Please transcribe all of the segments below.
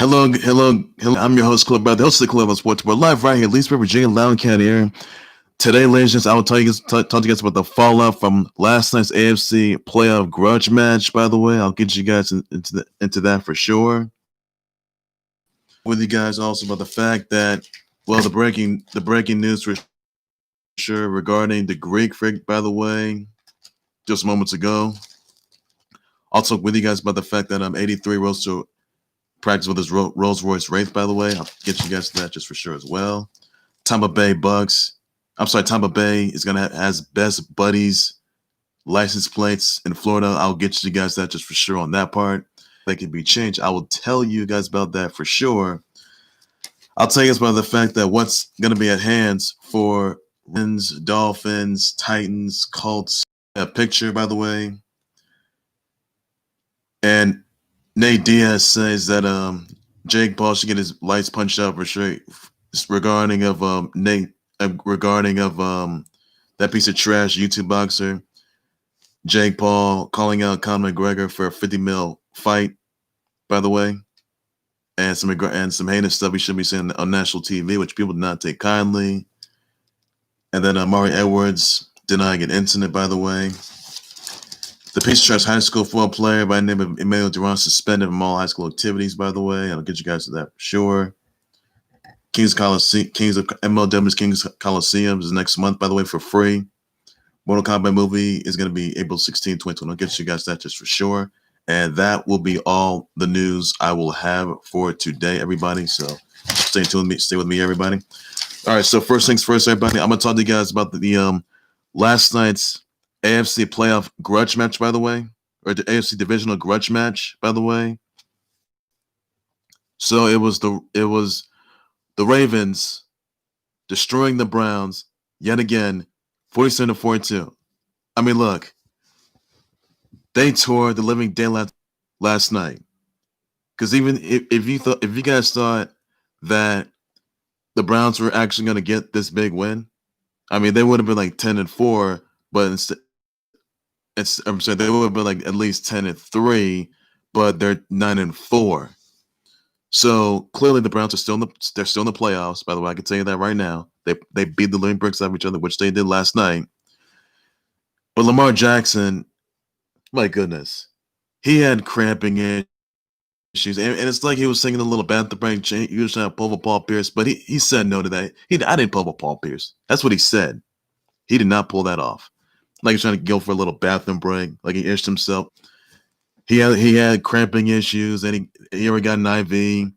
Hello. I'm your host, Club Brother, the host of the Club on Sports. We're live right here, Leesburg, Virginia, Loudoun County area. Today, ladies and gentlemen, I will talk to you guys about the fallout from last night's AFC playoff grudge match. By the way, I'll get you guys into that for sure. With you guys also about the fact that, well, the breaking news for sure regarding the Greek freak. By the way, just moments ago. Also with you guys about the fact that 83 rose to practice with his Rolls-Royce Wraith. By the way, I'll get you guys to that just for sure as well. Tompa Bay is gonna has best buddies license plates in Florida. I'll get you guys that just for sure on that part. That can be changed. I will tell you guys about that for sure. I'll tell you guys about the fact that what's gonna be at hands for Dolphins, Titans, Colts. A picture, by the way. And Nate Diaz says that Jake Paul should get his lights punched out for sure. Regarding that piece of trash YouTube boxer, Jake Paul calling out Conor McGregor for a 50 mil fight, by the way, and some heinous stuff we should be seeing on national TV, which people did not take kindly. And then Amari Edwards denying an incident, by the way. The piece of trash high school football player by the name of Emmanuel Duran suspended from all high school activities, by the way. I'll get you guys to that for sure. Kings of MLW's Kings Coliseum is next month, by the way, for free. Mortal Kombat movie is going to be April 16, 2020. I'll get you guys that just for sure. And that will be all the news I will have for today, everybody. So stay with me, everybody. All right, so first things first, everybody. I'm going to talk to you guys about the last night's AFC playoff grudge match, by the way, or the AFC divisional grudge match, by the way. So it was the Ravens destroying the Browns yet again, 47-42. I mean, look, they tore the living daylight last night. Because even if you guys thought that the Browns were actually going to get this big win, I mean, they would have been like 10-4, but instead. I'm sorry, they would have been like at least 10-3, but they're 9-4. So clearly the Browns are they're still in the playoffs. By the way, I can tell you that right now. They beat the living bricks out of each other, which they did last night. But Lamar Jackson, my goodness, he had cramping issues, and it's like he was singing a little bathroom break. He was trying to pull a Paul Pierce, but he said no to that. I didn't pull a Paul Pierce. That's what he said. He did not pull that off. Like he's trying to go for a little bathroom break, like he itched himself. He had cramping issues, and he already got an IV.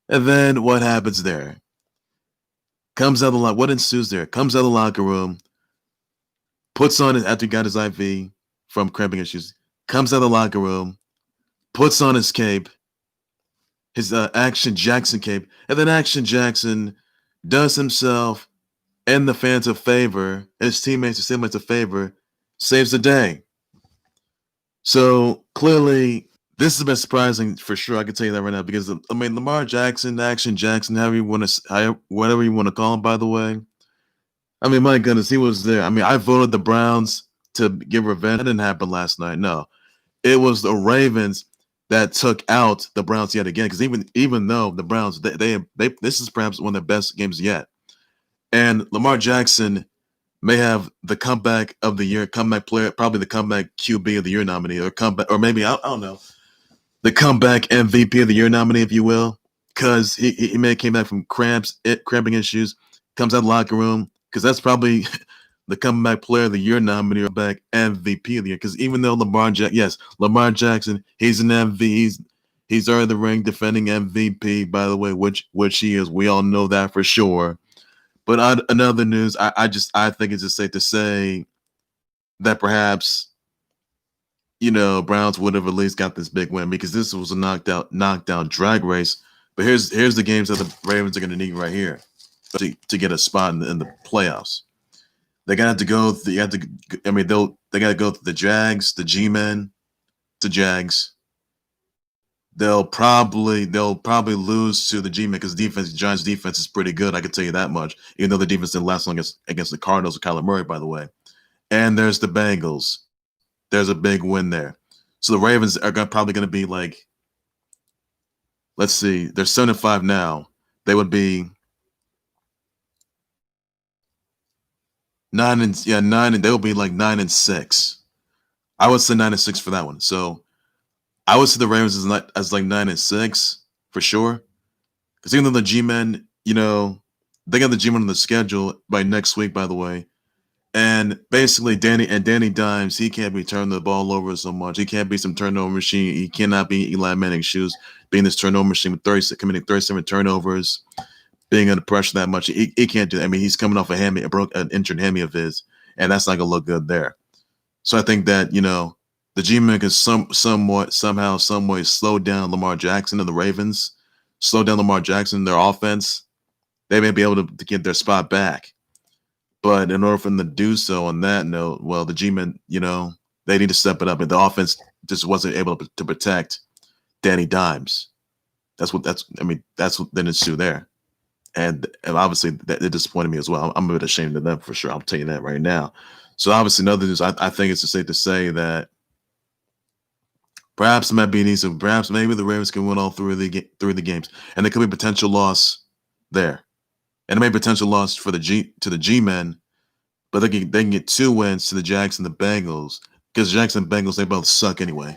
And then what happens there? Comes out of the locker. What ensues there? Comes out of the locker room, puts on it after he got his IV from cramping issues. Comes out of the locker room, puts on his cape, his Action Jackson cape, and then Action Jackson does himself and the fans a favor, his teammates a favor, saves the day. So clearly, this has been surprising for sure. I can tell you that right now because I mean Lamar Jackson, Action Jackson, whatever you want to call him. By the way, I mean my goodness, he was there. I mean I voted the Browns to give revenge. That didn't happen last night. No, it was the Ravens that took out the Browns yet again. Because even though the Browns, they this is perhaps one of their best games yet. And Lamar Jackson may have the comeback of the year, comeback player, probably the comeback QB of the year nominee, or maybe I don't know, the comeback MVP of the year nominee, if you will, because he may have came back from cramping issues, comes out of the locker room, because that's probably the comeback player of the year nominee or back MVP of the year. Because even though Lamar Jackson, he's an MVP, he's earned the ring defending MVP, by the way, which he is. We all know that for sure. But another news, I think it's just safe to say that perhaps, Browns would have at least got this big win because this was a knockdown drag race. But here's the games that the Ravens are going to need right here to get a spot in the playoffs. They got to go. They got to go to the Jags, the G-men, the Jags. They'll probably lose to the G-men because Giants defense is pretty good. I can tell you that much. Even though the defense didn't last long against the Cardinals or Kyler Murray, by the way. And there's the Bengals. There's a big win there. So the Ravens are probably going to be like let's see, they're 7-5 now. They would be 9 and they would be like 9-6. I would say 9-6 for that one. So I would say the Ravens is not as like 9-6 for sure. Because even though the G-men, they got the G-men on the schedule by next week, by the way. And basically, Danny Dimes, he can't be turning the ball over so much. He can't be some turnover machine. He cannot be Eli Manning's shoes, being this turnover machine with committing 37 turnovers, being under pressure that much. He can't do that. I mean, he's coming off an injured hammy of his, and that's not gonna look good there. So I think that the G-men can somehow, some way slow down Lamar Jackson and the Ravens, slow down Lamar Jackson, their offense. They may be able to get their spot back. But in order for them to do so on that note, well, the G-men, they need to step it up. And the offense just wasn't able to protect Danny Dimes. That's what then ensued there. And obviously that it disappointed me as well. I'm a bit ashamed of them for sure. I'll tell you that right now. So obviously another news, I think it's safe to say that perhaps maybe the Ravens can win all three of the games. And there could be a potential loss there. And it may be a potential loss to the G-men, but they can get 2 wins to the Jags and the Bengals, because Jags and Bengals, they both suck anyway.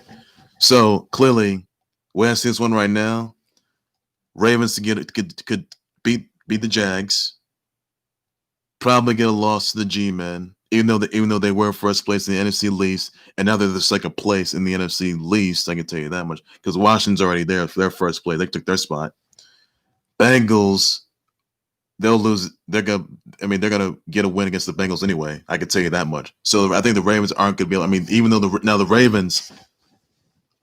So clearly, where I see this one right now, Ravens could beat the Jags, probably get a loss to the G-men, even though they were first place in the NFC least, and now they're the second place in the NFC least. I can tell you that much, because Washington's already there for their first place. They took their spot. Bengals, they'll lose. They're gonna get a win against the Bengals anyway. I can tell you that much. So I think the Ravens aren't gonna be able. I mean, even though the Ravens,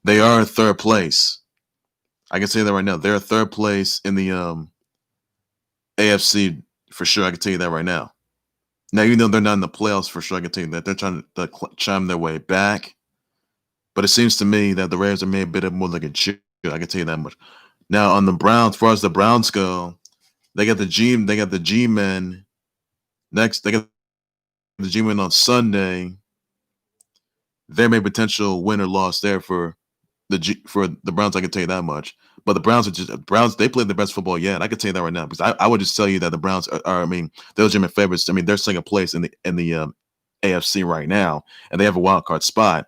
they are in third place. I can say that right now. They're third place in the AFC for sure. I can tell you that right now. Now, even though they're not in the playoffs for sure, I can tell you that they're trying to chime their way back. But it seems to me that the Ravens are made a bit more like a cheer. I can tell you that much. Now, on the Browns, as far as the Browns go, they got the G-men next. They got the G-men on Sunday. There may be potential win or loss there for the Browns. I can tell you that much. But the Browns they played the best football yet. I can tell you that right now, because I would just tell you that the Browns are they're legitimate favorites. I mean, they're second place in the AFC right now, and they have a wild card spot.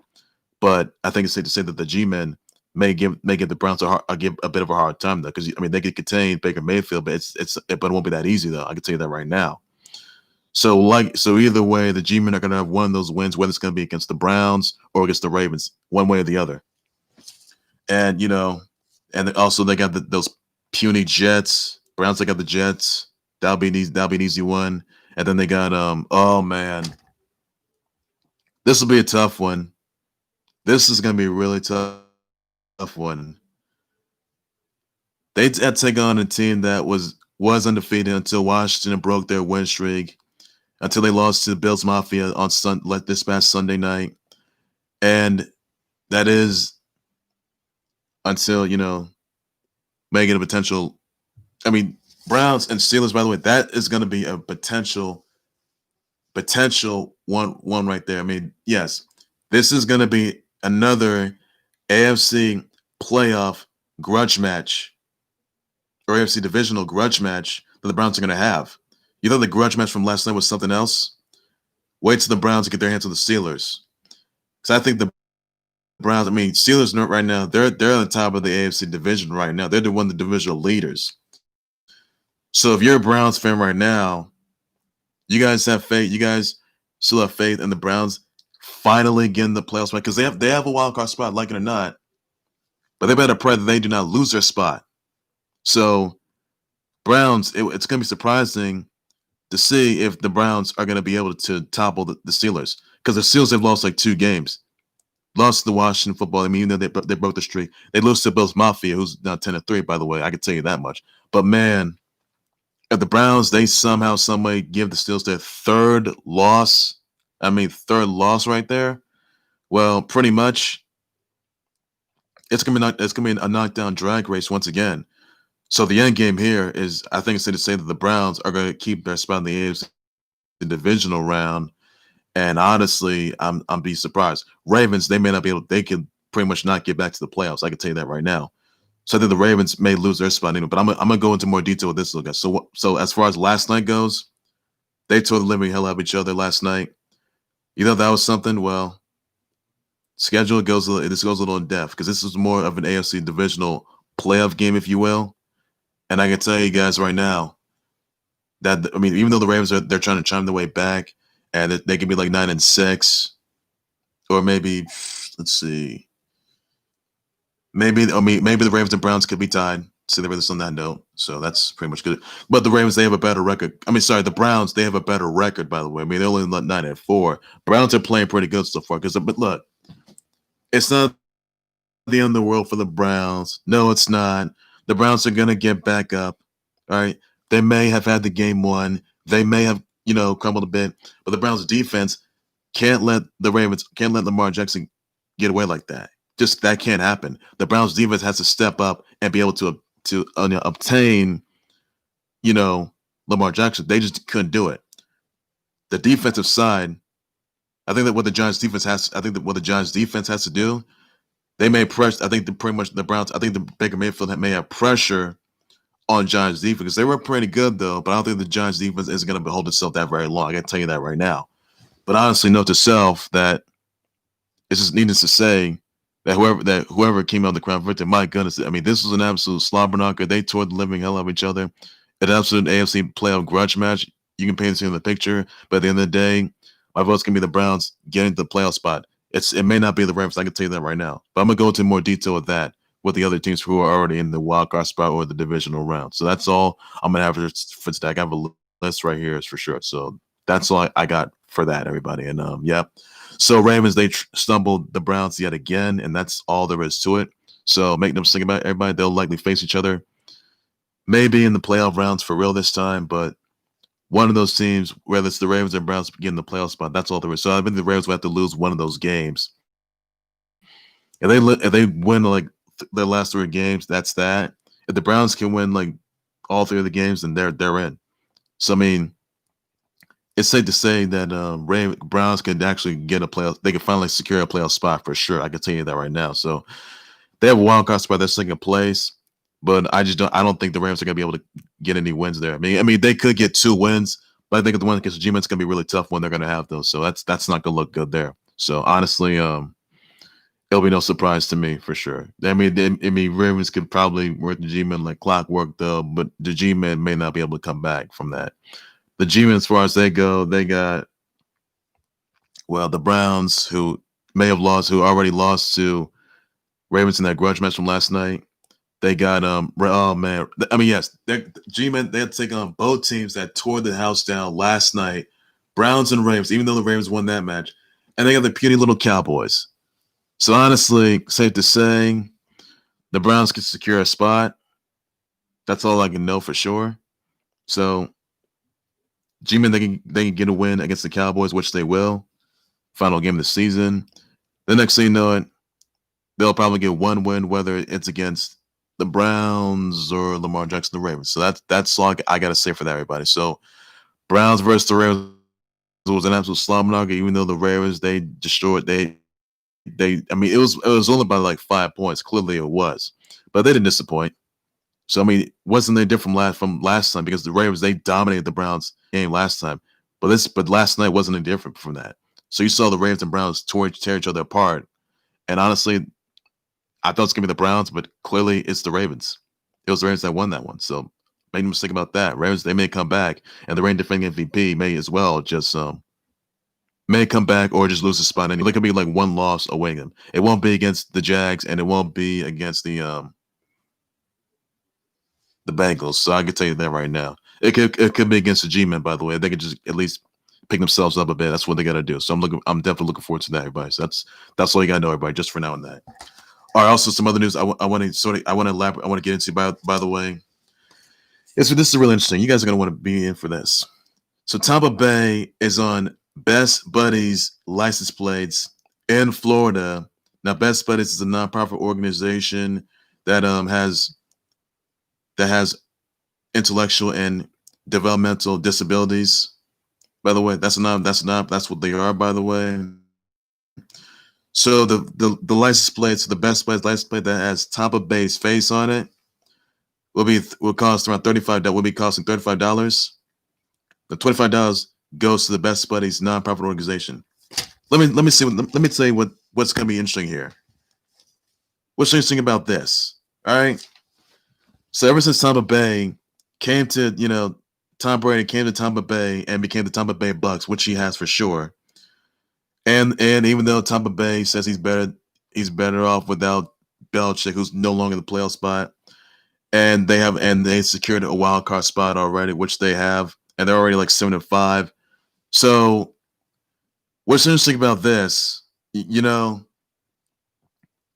But I think it's safe to say that the G-men may give the Browns a bit of a hard time, though, because they could contain Baker Mayfield, but it won't be that easy, though. I can tell you that right now. So either way, the G-men are going to have one of those wins, whether it's going to be against the Browns or against the Ravens, one way or the other. And and also they got those puny Jets. Browns, they got the Jets. That'll be an easy one. And then they got oh man, this will be a tough one. This is going to be a really tough one. They had to take on a team that was undefeated until Washington broke their win streak, until they lost to the Bills Mafia on this past Sunday night. And that is until, making a potential. I mean, Browns and Steelers, by the way, that is going to be a potential one right there. I mean, yes, this is going to be another AFC playoff grudge match, or AFC divisional grudge match that the Browns are going to have. You thought the grudge match from last night was something else? Wait till the Browns get their hands on the Steelers. Because I think the Browns, Steelers right now, they're on the top of the AFC division right now. They're one of the divisional leaders. So if you're a Browns fan right now, you guys have faith. You guys still have faith in the Browns finally getting the playoffs, because they have a wild card spot, like it or not. But they better pray that they do not lose their spot. So Browns, it's going to be surprising to see if the Browns are going to be able to topple the Steelers, because the Steelers have lost like 2 games. Lost to the Washington football. Even though they broke the streak, they lost to Bills Mafia, who's now 10-3. By the way, I can tell you that much. But man, if the Browns, they somehow, some way give the Steelers their third loss right there. Well, pretty much, it's gonna be a knockdown drag race once again. So the end game here is, I think it's safe to say that the Browns are going to keep their spot in the AFC divisional round. And honestly, I'm be surprised. Ravens, they may not be able. They could pretty much not get back to the playoffs. I can tell you that right now. So I think the Ravens may lose their spot anyway. But I'm gonna go into more detail with this, guys. So as far as last night goes, they tore the living hell out of each other last night. You know that was something. Well, schedule goes a little in depth because this is more of an AFC divisional playoff game, if you will. And I can tell you guys right now that even though the Ravens they're trying to chime their way back, and they can be like 9-6, or maybe let's see, maybe the Ravens and Browns could be tied. See the Ravens on that note, so that's pretty much good. But the Ravens, they have a better record. The Browns, they have a better record, by the way. They're only 9-4. Browns are playing pretty good so far. But look, it's not the end of the world for the Browns. No, it's not. The Browns are gonna get back up. All right, they may have had the game won. They may have crumbled a bit, but the Browns' defense can't let Lamar Jackson get away like that. Just that can't happen. The Browns' defense has to step up and be able to obtain, Lamar Jackson. They just couldn't do it. The defensive side, I think that what the Giants defense has to do, they may press. I think the Browns. I think the Baker Mayfield may have pressure on Giants defense because they were pretty good though. But I don't think the Giants defense is going to hold itself that very long. I can tell you that right now. But honestly, note to self that it's just needless to say that whoever came out the crown victor, my goodness, this was an absolute slobber knocker. They tore the living hell out of each other. An absolute AFC playoff grudge match. You can paint it in the picture, but at the end of the day, my vote's gonna be the Browns getting to the playoff spot. It may not be the Ravens. I can tell you that right now. But I'm gonna go into more detail with that with the other teams who are already in the wild card spot or the divisional round. So that's all I'm gonna have for today. I have a list right here, is for sure. So that's all I got for that, everybody. And yeah. So Ravens, they stumbled the Browns yet again, and that's all there is to it. So make no mistake about it, everybody, they'll likely face each other, maybe in the playoff rounds for real this time. But one of those teams, whether it's the Ravens or Browns, get in the playoff spot. That's all there is. So I think the Ravens will have to lose one of those games. If they win like their last 3 games, that's that. If the Browns can win like all 3 of the games, then they're in. So it's safe to say that Browns can actually get a playoff. They can finally secure a playoff spot for sure. I can tell you that right now. So they have a wild card spot. They're second place, but I don't think the Rams are going to be able to get any wins there. They could get 2 wins, but I think the one against the G-Men's going to be really tough when they're going to have those. So that's not going to look good there. So honestly, it'll be no surprise to me for sure. Ravens could probably work the G-Men like clockwork though, but the G-Men may not be able to come back from that. The G-Men, as far as they go, they got, the Browns, who already lost to Ravens in that grudge match from last night. They got, yes, G-Men, they had to take on both teams that tore the house down last night, Browns and Ravens, even though the Ravens won that match. And they got the puny little Cowboys. So honestly, safe to say, the Browns can secure a spot. That's all I can know for sure. So G-Men, they can get a win against the Cowboys, which they will. Final game of the season. The next thing you know it, they'll probably get 1 win, whether it's against the Browns or Lamar Jackson, the Ravens. So that's all I got to say for that, everybody. So Browns versus the Ravens was an absolute slum knocker, even though the Ravens, they destroyed, it was only by like 5 points. Clearly it was. But they didn't disappoint. So wasn't they different from last time, because the Ravens, they dominated the Browns game last time, but last night wasn't any different from that. So you saw the Ravens and Browns tear each other apart, and honestly, I thought it was gonna be the Browns, but clearly it's the Ravens. It was the Ravens that won that one. So make no mistake about that. Ravens, they may come back, and the reigning defending MVP may as well just may come back or just lose the spot. And it could be like 1 loss away them. It won't be against the Jags, and it won't be against the Bengals. So I can tell you that right now. It could be against the G-Men, by the way. They could just at least pick themselves up a bit. That's what they got to do. So I'm definitely looking forward to that, everybody. So that's all you got to know, everybody, just for now on that. All right. Also, some other news I want to get into. By the way, this is really interesting. You guys are going to want to be in for this. So Tompa Bay is on Best Buddies license plates in Florida. Now, Best Buddies is a nonprofit organization that has intellectual and developmental disabilities. By the way, that's what they are, by the way. So the license plates, the best place license plate that has Tampa Bay's face on it will cost around $35. Will be costing $35. The $25 goes to the Best Buddies nonprofit organization. Let me tell you what's going to be interesting here. What's interesting about this? All right. So ever since Tampa Bay came to, Tom Brady came to Tampa Bay and became the Tampa Bay Bucks, which he has for sure. And even though Tampa Bay says he's better off without Belichick, who's no longer the playoff spot, and they secured a wild card spot already, which they have, and they're already like 7-5. So what's interesting about this,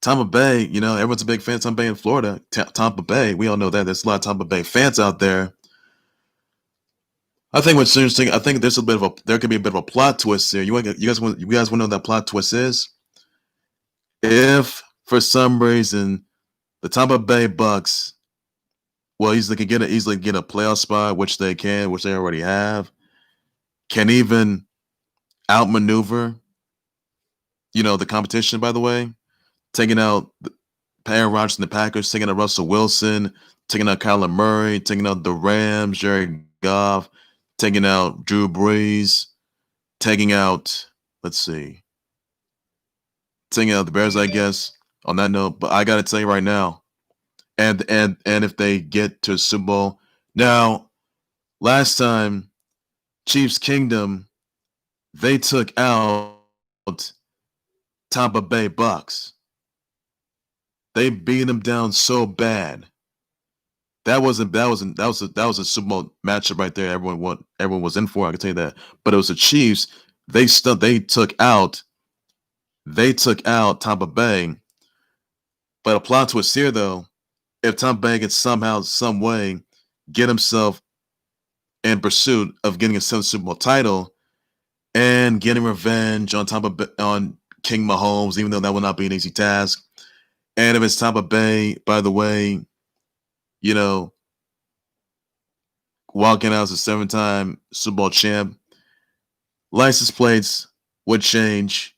Tampa Bay, everyone's a big fan of Tampa Bay in Florida. Tampa Bay, we all know that. There's a lot of Tampa Bay fans out there. I think what's interesting, I think there could be a bit of a plot twist here. You guys want to know what that plot twist is? If for some reason the Tampa Bay Bucks, well, easily get a playoff spot, which they already have, can even outmaneuver, the competition. By the way, taking out Aaron Rodgers and the Packers, taking out Russell Wilson, taking out Kyler Murray, taking out the Rams, Jared Goff, taking out Drew Brees, taking out taking out the Bears, I guess. On that note, but I got to tell you right now, and if they get to Super Bowl, now last time Chiefs Kingdom, they took out Tampa Bay Bucks. They beat them down so bad. That was a Super Bowl matchup right there. Everyone was in for. I can tell you that. But it was the Chiefs. They took out Tampa Bay. But a plot twist here, though, if Tampa Bay can somehow, some way, get himself in pursuit of getting a 7th Super Bowl title and getting revenge on on King Mahomes, even though that will not be an easy task. And if it's Tampa Bay, by the way, walking out as a 7-time Super Bowl champ, license plates would change.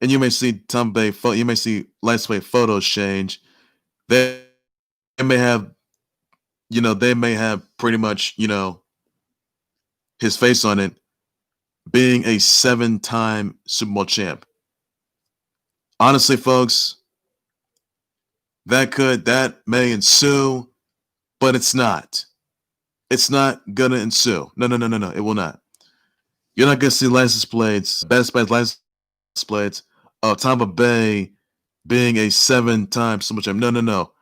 And you may see Tampa Bay, you may see license plate photos change. They may have, pretty much, his face on it, being a 7-time Super Bowl champ. Honestly, folks, that may ensue, but it's not. It's not gonna ensue. No, it will not. You're not gonna see license plates, Best Buy license plates of Tampa Bay being a 7-time Super Bowl champ. No.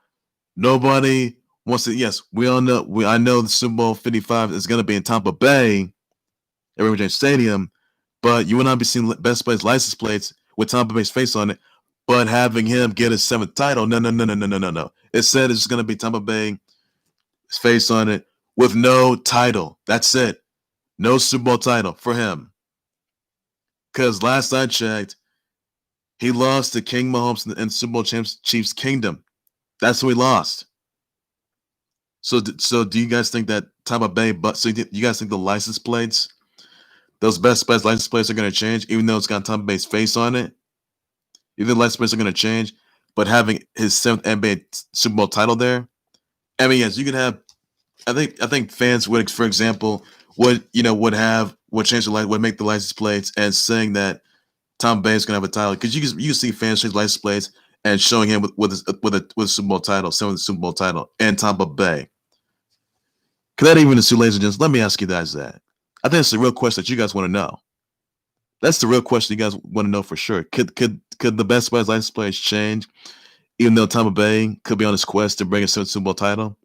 Nobody wants to. Yes, we all know. I know the Super Bowl 55 is gonna be in Tampa Bay at Raymond James Stadium, but you will not be seeing Best Buy's license plates with Tampa Bay's face on it, but having him get his 7th title. No. It said it's going to be Tampa Bay's face on it with no title. That's it. No Super Bowl title for him. Because last I checked, he lost to King Mahomes in Super Bowl Chiefs Kingdom. That's who he lost. So do you guys think that Tampa Bay, you guys think the license plates, those Best Buy's license plates are going to change, even though it's got Tampa Bay's face on it? You think license plates are going to change, but having his 7th NBA Super Bowl title there? I mean, yes, you could have. I think fans would, for example, would make the license plates and saying that Tampa Bay is going to have a title, because you see fans change license plates and showing him with a Super Bowl title, 7th Super Bowl title, and Tampa Bay. Could that even ensue, ladies and gents? Let me ask you guys that. I think it's the real question that you guys want to know. That's the real question you guys want to know for sure. Could the Best Buy's license plates change, even though Tampa Bay could be on his quest to bring a Super Bowl title?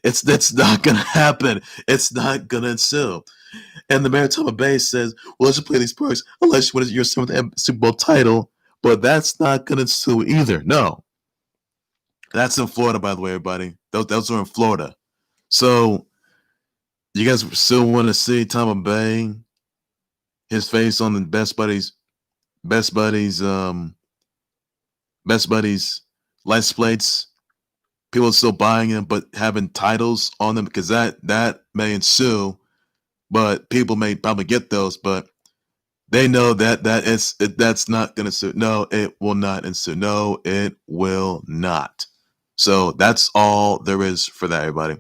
That's not gonna happen. It's not gonna ensue. And the mayor of Tampa Bay says, "Well, let's just play these perks unless you win your 7th Super Bowl title." But that's not gonna ensue either. No, that's in Florida, by the way, everybody. Those are in Florida. So you guys still want to see Tampa Bay, his face on the Best Buddies license plates? People are still buying them, but having titles on them, because that may ensue. But people may probably get those. But They know that's not going to ensue. No, it will not ensue. No, it will not. So that's all there is for that, everybody.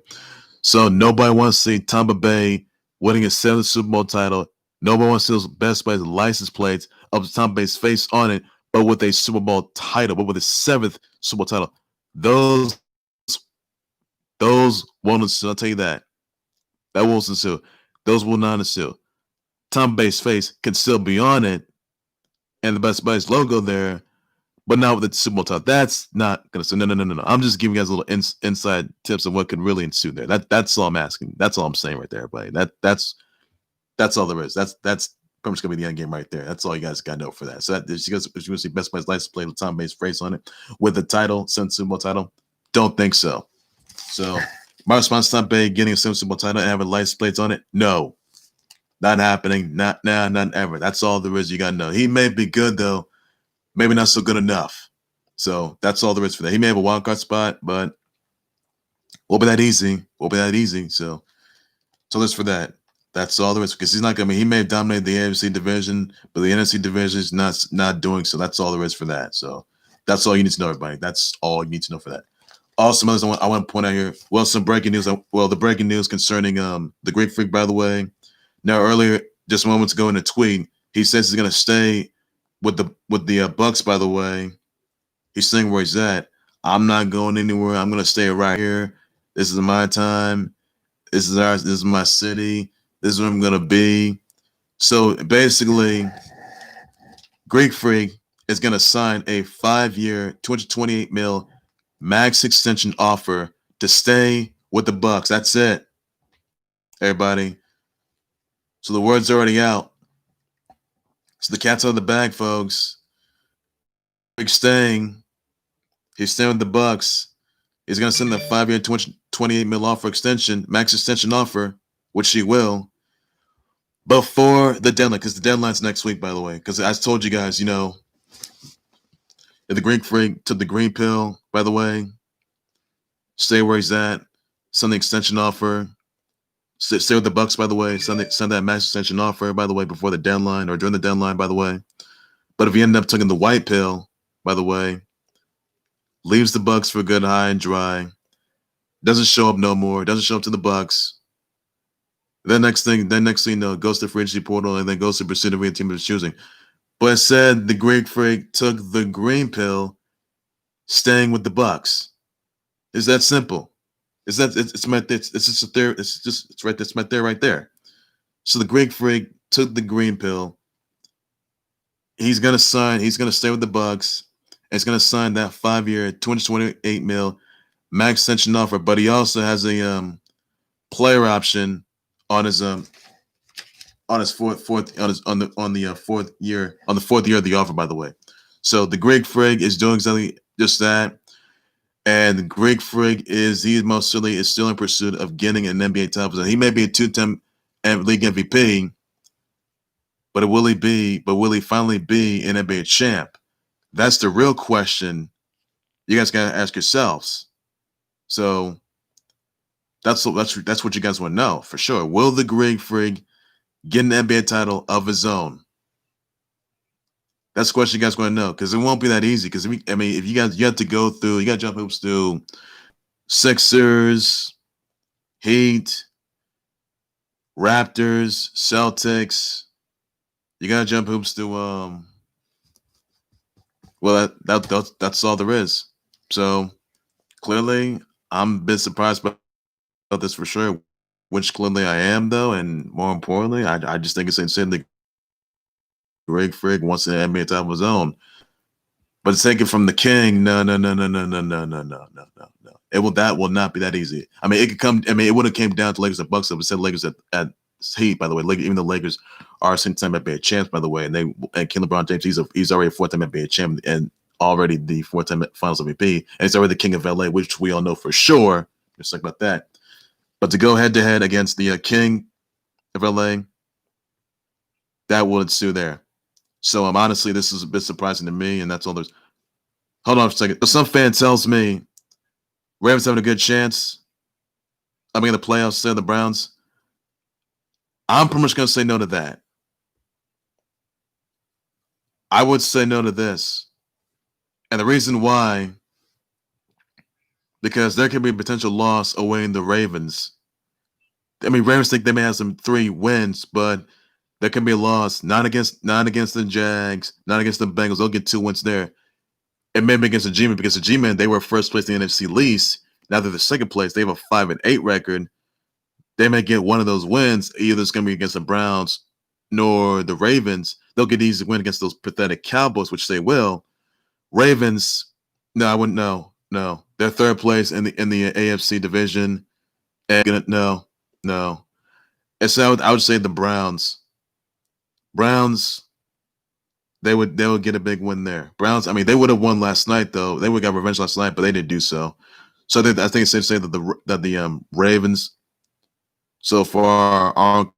So nobody wants to see Tompa Bay winning his 7th Super Bowl title. Nobody wants to see those Best Buddies license plates of Tompa Bay's face on it, but with a Super Bowl title, but with a 7th Super Bowl title. Those won't ensue. I'll tell you that. That won't ensue. Those will not ensue. Tompa Bay's face can still be on it, and the Best Buddies logo there, but not with the Super Bowl title. That's not gonna. So no. I'm just giving you guys a little inside tips of what could really ensue there. That's all I'm asking. That's all I'm saying right there, everybody. That's all there is. That's pretty much gonna be the end game right there. That's all you guys gotta know for that. So that if you gonna see Best Buddies license plate with Tompa Bay's face on it with the title, Super Bowl title, don't think so. So my response to Tompa Bay getting a Super Bowl title and having license plates on it, no. Not happening. Not now, not ever. That's all there is. You gotta know. He may be good though, maybe not so good enough. So that's all there is for that. He may have a wild card spot, but won't be that easy. Won't be that easy. So that's for that. That's all there is because he's not gonna. He may have dominated the AFC division, but the NFC division is not doing so. That's all there is for that. So that's all you need to know, everybody. That's all you need to know for that. Also, others I want to point out here. Well, some breaking news. Well, the breaking news concerning the Greek Freak, by the way. Now, earlier, just moments ago in a tweet, he says he's going to stay with the Bucks. By the way, he's saying where he's at. I'm not going anywhere. I'm going to stay right here. This is my time. This is ours. This is my city. This is where I'm going to be. So basically, Greek Freak is going to sign a 5-year, $228 million max extension offer to stay with the Bucks. That's it, everybody. So the word's already out. So the cat's out of the bag, folks. Big staying. He's staying with the Bucks. He's gonna send a 5-year, $28 million offer extension, max extension offer, which he will, before the deadline. Because the deadline's next week, by the way. Because I told you guys, if the Greek Freak took the green pill, by the way, stay where he's at, send the extension offer. Stay with the Bucks, by the way. Send that max extension offer, by the way, before the deadline or during the deadline, by the way. But if he ended up taking the white pill, by the way, leaves the Bucks for good, high and dry, doesn't show up no more, doesn't show up to the Bucks. Then next thing you know, goes to free agency portal and then goes to pursue the team of his choosing. But it said the Greek Freak took the green pill, staying with the Bucks. It's that simple. It's right there. So the Greek Freak took the green pill. He's gonna stay with the Bucks, and he's gonna sign that 5-year, $228 million max extension offer. But he also has a player option on his fourth year of the offer, by the way. So the Greek Freak is doing exactly just that. And the Greek Freak he most certainly is still in pursuit of getting an NBA title. He may be a 2-time league MVP, but will he finally be an NBA champ? That's the real question you guys gotta ask yourselves. So that's what you guys want to know for sure. Will the Greek Freak get an NBA title of his own? That's the question you guys want to know, because it won't be that easy. Because if you have to go through, you got to jump hoops through Sixers, Heat, Raptors, Celtics. You got to jump hoops through. Well, that's all there is. So clearly, I'm a bit surprised about this for sure. Which clearly I am, though, and more importantly, I just think it's insane that Greek Freak wants an NBA title of his own. But to take it from the king, no. That will not be that easy. It would have came down to Lakers and Bucks. It said Lakers at Heat, by the way. Even the Lakers are single-time NBA champs, by the way, and King LeBron James, he's already a 4-time NBA champ and already the 4-time Finals MVP, and he's already the king of LA, which we all know for sure. Just like about that. But to go head-to-head against the king of LA, that will ensue there. So honestly, this is a bit surprising to me, and that's all there's. Hold on for a second. So some fan tells me Ravens having a good chance. I'm in the playoffs, say the Browns. I'm pretty much going to say no to that. I would say no to this. And the reason why, because there could be a potential loss awaiting the Ravens. I mean, Ravens think they may have some 3 wins, but there can be a loss. Not against the Jags, not against the Bengals. They'll get 2 wins there. It may be against the G-Men because the G-Men, they were first place in the NFC least. Now they're the second place. They have a 5-8 record. They may get one of those wins. Either it's going to be against the Browns nor the Ravens. They'll get easy win against those pathetic Cowboys, which they will. Ravens, no, I wouldn't. No. They're third place in the AFC division. And no. And so I would say the Browns. They would get a big win there. Browns, I mean, they would have won last night though. They would have got revenge last night, but they didn't do so. So I think it's safe to say that the Ravens so far aren't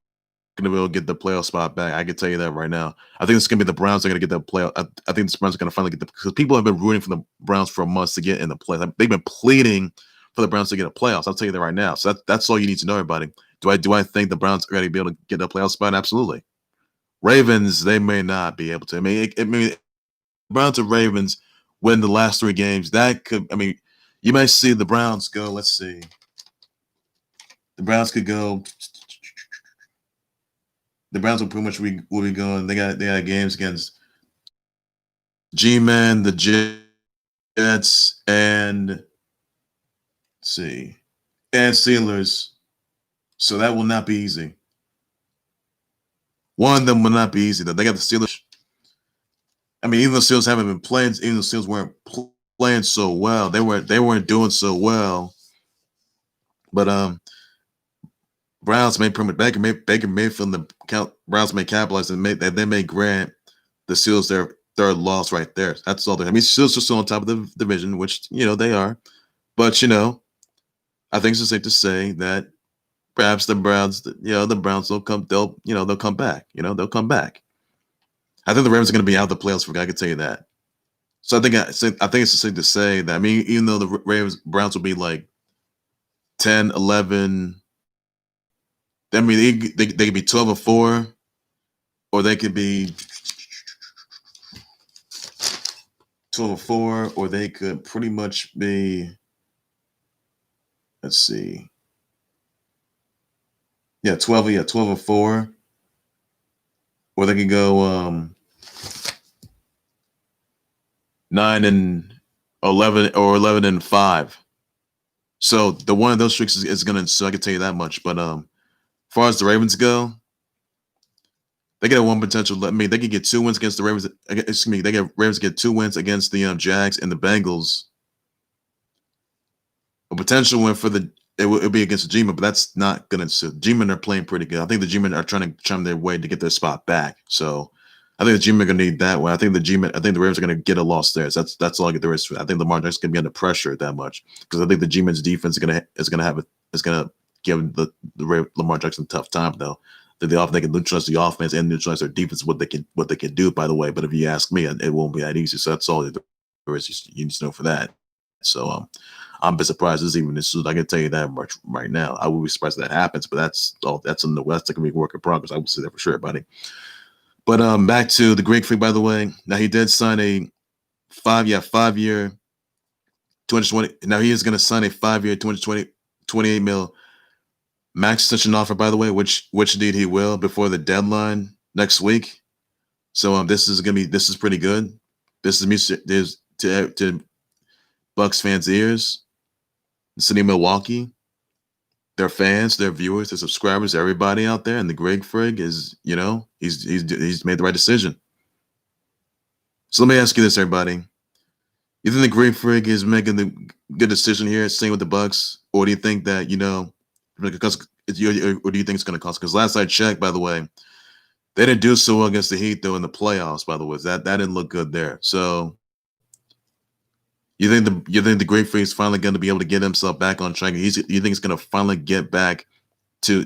going to be able to get the playoff spot back. I can tell you that right now. I think it's going to be the Browns that are going to get the playoff. I think the Browns are going to finally get because people have been rooting for the Browns for months to get in the playoffs. They've been pleading for the Browns to get a playoffs. I'll tell you that right now. So that's all you need to know, everybody. Do I think the Browns are going to be able to get a playoff spot? Absolutely. Ravens, they may not be able to. I mean, Browns and Ravens win the last 3 games. That could, I mean, you may see the Browns go. Let's see. The Browns could go. The Browns will pretty much will be going. They got games against G-Men, the Jets, and let's see, and Steelers. So that will not be easy. One of them will not be easy though. They got the Steelers. I mean, even though Steelers haven't been playing, even though Steelers weren't playing so well, they weren't doing so well. But Browns may pretty much Baker Mayfield and the Browns may capitalize and they may grant the Steelers their third loss right there. That's all. I mean, Steelers are still on top of the division, which they are. But I think it's safe to say that perhaps the Browns, the Browns will come. They'll come back. They'll come back. I think the Ravens are going to be out of the playoffs. I can tell you that. So I think it's safe to say that. I mean, even though the Browns will be like 10, 11. I mean, they could be 12-4, or they could be 12-4, or they could pretty much be. Let's see. 12-4, or they could go 9-11 or 11-5. So the one of those streaks is going to. So I can tell you that much. But as far as the Ravens go, they get one potential. I mean, they could get 2 wins against the Ravens. Excuse me, Ravens get 2 wins against the Jags and the Bengals. A potential win for it would be against the G-Men, but that's not going to. G-Men are playing pretty good. I think the G-Men are trying to chum their way to get their spot back. So I think the G-Men are going to need that one. I think the Ravens are going to get a loss there. So that's all I get there is. I think Lamar Jackson's going to be under pressure that much because I think the G-Men's defense is going to give the Lamar Jackson a tough time though. They can neutralize the offense and neutralize their defense. What they can do, by the way. But if you ask me, it won't be that easy. So that's all there is. You need to know for that. So I'm a bit surprised this even is. I can tell you that much right now. I would be surprised if that happens. But that's all. That's in the West. That can be a work in progress. I will say that for sure, buddy. But back to the Greek Freak, by the way. Now he did sign a 5-year, 220. Now he is going to sign a 5-year, 28 mil max extension offer, by the way, which indeed he will before the deadline next week. So this is pretty good. This is music to Bucks fans' ears. The city of Milwaukee, their fans, their viewers, their subscribers, everybody out there, and the Greg Frigg is, he's made the right decision. So let me ask you this, everybody. You think the Greg Frigg is making the good decision here, staying with the Bucks, or do you think that or do you think it's going to cost? Because last I checked, by the way, they didn't do so well against the Heat though in the playoffs. By the way, that didn't look good there. So you think the Great Free is finally going to be able to get himself back on track? You think he's going to finally get back to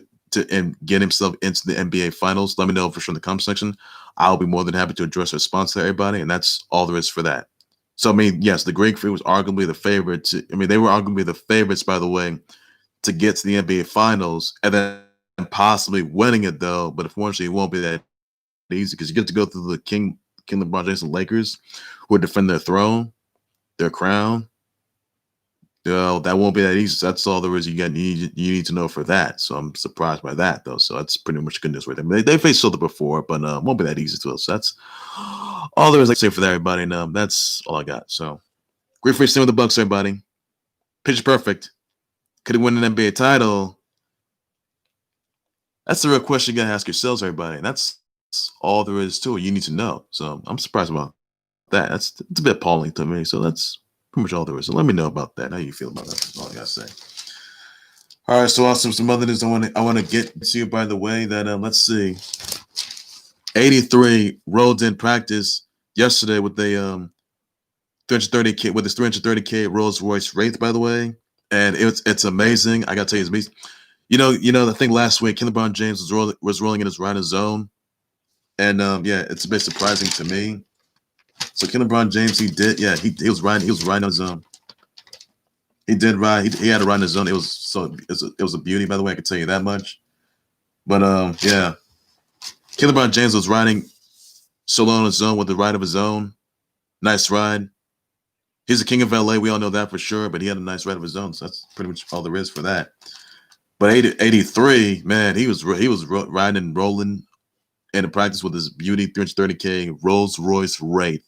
and get himself into the NBA Finals? Let me know for sure in the comment section. I'll be more than happy to address a response to everybody, and that's all there is for that. So I mean, yes, the Great Free was arguably the favorite. They were arguably the favorites, by the way, to get to the NBA Finals and then possibly winning it though. But unfortunately, it won't be that easy because you get to go through the King LeBron James and Lakers, who would defend their throne, their crown. That won't be that easy. So that's all there is. You need to know for that. So I'm surprised by that, though. So that's pretty much good news right there. They faced Silver before, but won't be that easy to. So that's all there is. I say for that, everybody. And that's all I got. So great for staying with the Bucks, everybody. Pitch perfect. Could he win an NBA title? That's the real question you gotta ask yourselves, everybody. And that's all there is to it. You need to know. So I'm surprised about that. It's a bit appalling to me. So that's pretty much all there is. So let me know about that. How you feel about that? That's all I gotta say. All right, so awesome. Some other news I want to get to. By the way, that let's see, 83 rolled in practice yesterday with a 330K with his 330K Rolls-Royce Wraith. By the way, and it's amazing. I gotta tell you, it's amazing. You know, I think last week, LeBron James was rolling in his riding zone, and it's a bit surprising to me. So LeBron James, he was riding on his zone. He did ride. He had to ride in his zone. It was a beauty, by the way. I can tell you that much. But LeBron James was riding solo on his own with the ride of his own. Nice ride. He's the king of LA. We all know that for sure. But he had a nice ride of his own. So that's pretty much all there is for that. But 83, man, he was riding and rolling in practice with his beauty 330K Rolls-Royce Wraith.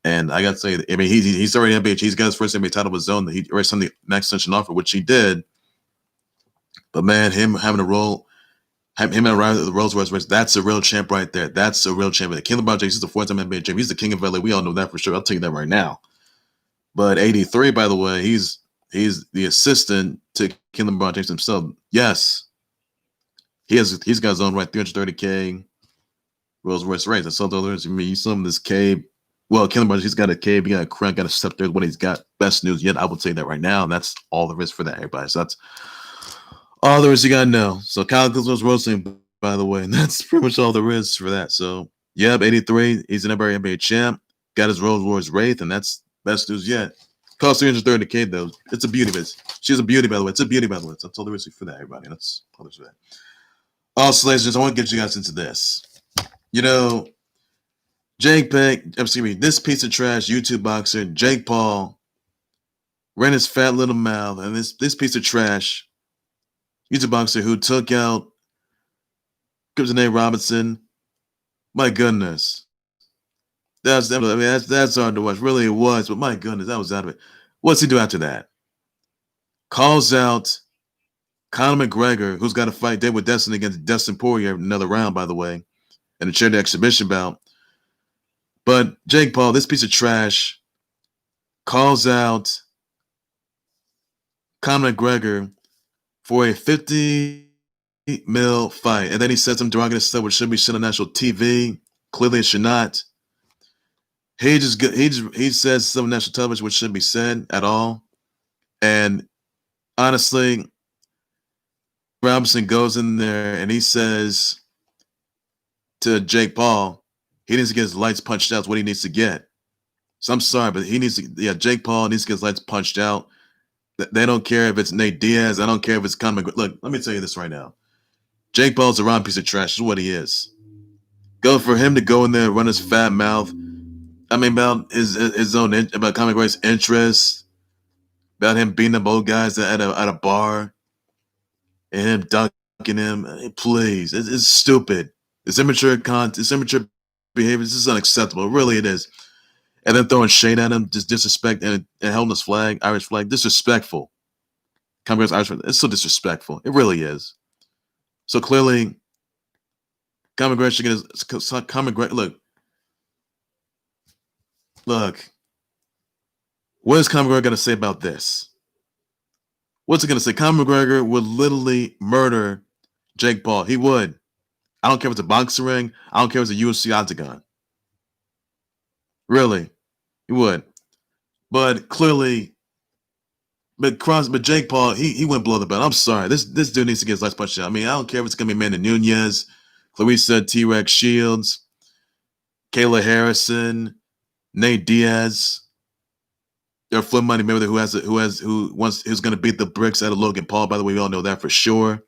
And I got to say, I mean, he's already NBA. He's got his first NBA title of his own. He already signed the max extension offer, which he did. But man, him having a ride with the Rolls-Royce Wraith, that's a real champ right there. That's a real champ. King LeBron James, he's the four-time NBA champ. He's the king of LA. We all know that for sure. I'll tell you that right now. But 83, by the way, he's the assistant to King LeBron James himself. Yes, he's got his own right 330K Rolls-Royce Wraith. That's all there is. I mean, you saw him this cave. Well, King LeBron, he's got a cave, he got a crown, got a scepter. What he's got, best news yet. I will tell you that right now, and that's all there is for that, everybody. So that's all there is you gotta know. So Kyle was roasting, by the way, and that's pretty much all there is for that. So 83, he's an NBA champ, got his Rolls-Royce Wraith, and that's best news yet. Cost $330K though. It's a beauty, bitch. She's a beauty, by the way. It's a beauty, by the way. That's all there is for that, everybody. That's all there is for that. Also, ladies and gentlemen, I want to get you guys into this. You know, this piece of trash YouTube boxer, Jake Paul, ran his fat little mouth, and this piece of trash YouTube boxer who took out Kryptonite Robinson, my goodness. That's hard to watch. Really, it was, but my goodness, that was out of it. What's he do after that? Calls out Conor McGregor, who's got to fight Day with Destiny against Dustin Poirier, another round, by the way, and a charity exhibition bout. But Jake Paul, this piece of trash, calls out Conor McGregor for a $50 million fight. And then he said some derogative stuff which should be shown on national TV. Clearly it should not. He says some national television which shouldn't be said at all. And honestly, Robinson goes in there and he says to Jake Paul, he needs to get his lights punched out. That's what he needs to get. So I'm sorry, but Jake Paul needs to get his lights punched out. They don't care if it's Nate Diaz. I don't care if it's Conor McGregor. Look, let me tell you this right now. Jake Paul's a round piece of trash. Is what he is. Go for him to go in there and run his fat mouth. I mean, about his own, about Conor McGregor's interests, about him beating up old guys at a bar, and him dunking him. Please, it's stupid. It's immature content. It's immature behavior. This is unacceptable. Really, it is. And then throwing shade at him, just disrespect, and holding his flag, Irish flag, disrespectful. Conor McGregor's Irish flag, it's so disrespectful. It really is. So clearly, Conor McGregor should get his. Conor McGregor, look. What is Conor McGregor going to say about this? What's he going to say? Conor McGregor would literally murder Jake Paul. He would. I don't care if it's a boxing ring. I don't care if it's a UFC octagon. Really, he would. But clearly, but Jake Paul, he went below the belt. I'm sorry. This dude needs to get his lights punched out. I mean, I don't care if it's going to be Amanda Nunes, Clarissa T-Rex Shields, Kayla Harrison, Nate Diaz. Their Flip Money member who's going to beat the bricks out of Logan Paul. By the way, we all know that for sure.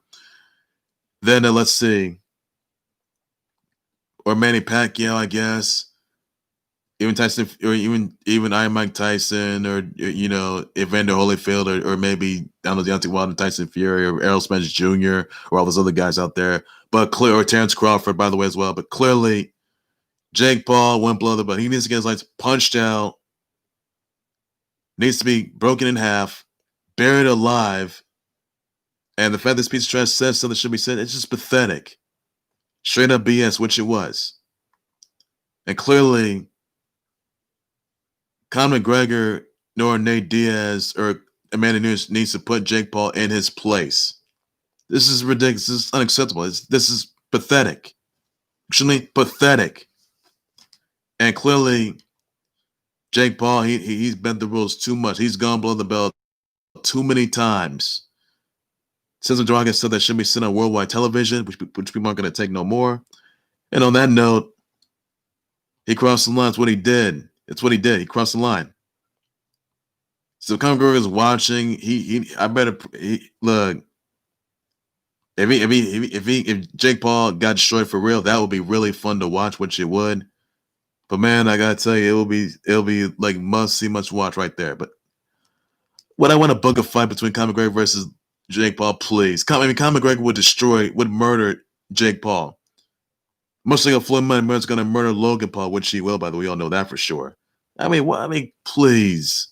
Then let's see. Or Manny Pacquiao, I guess. even Tyson, or even Iron Mike Tyson, or Evander Holyfield, or maybe I don't know Deontay Wilder, Tyson Fury, or Errol Spence Jr., or all those other guys out there. But or Terrence Crawford, by the way, as well. But clearly, Jake Paul went below the belt. He needs to get his legs punched out. Needs to be broken in half, buried alive. And the fact this piece of trash says something should be said, it's just pathetic. Straight up BS, which it was. And clearly, Conor McGregor nor Nate Diaz or Amanda Nunes needs to put Jake Paul in his place. This is ridiculous. This is unacceptable. This is pathetic. Extremely pathetic. And clearly, Jake Paul, he's bent the rules too much. He's gone below the belt too many times. Since the Dragon said that should be seen on worldwide television, which people aren't going to take no more. And on that note, he crossed the line. That's what he did. It's what he did. He crossed the line. So Conor McGregor is watching. Look. If Jake Paul got destroyed for real, that would be really fun to watch, which it would. But man, I gotta tell you, it'll be like must see, must watch right there. But would I want to book a fight between Conor McGregor versus Jake Paul? Please, Conor McGregor would murder Jake Paul. Much like a Floyd Mayweather's gonna murder Logan Paul, which he will, by the way, we all know that for sure. Please.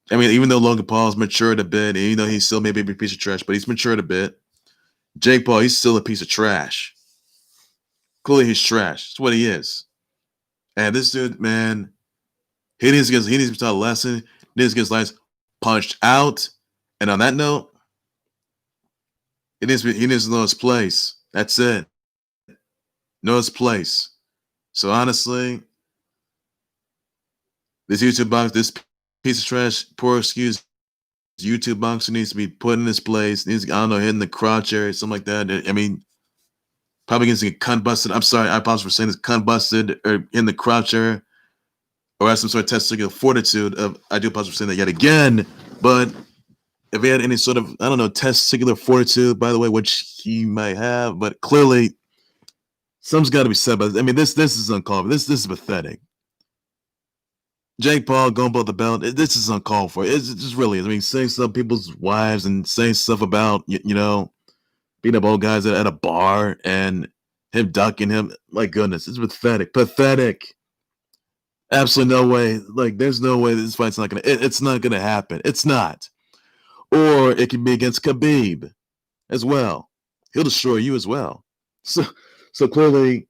Even though Logan Paul's matured a bit, and even though he's still maybe a piece of trash, but he's matured a bit. Jake Paul, he's still a piece of trash. Clearly, he's trash. That's what he is. And this dude, man, he needs to be taught a lesson. He needs to get his lights punched out. And on that note, he needs to know his place. That's it. Know his place. So honestly, this piece of trash, poor excuse, YouTube boxer needs to be put in his place. Needs to, hitting the crotch area, something like that. Probably gets to get cunt busted. I'm sorry, I apologize for saying this. Cunt busted or in the crotch area, or has some sort of testicular fortitude. I do apologize for saying that yet again. But if he had any sort of, testicular fortitude, by the way, which he might have, but clearly something's got to be said about this. This is uncalled for. This is pathetic. Jake Paul going below the belt. This is uncalled for. It just really is. Saying stuff people's wives and saying stuff about beating up old guys at a bar and him ducking him. My goodness, it's pathetic. Pathetic. Absolutely no way. There's no way this fight's not gonna. It's not gonna happen. It's not. Or it can be against Khabib as well. He'll destroy you as well. So clearly,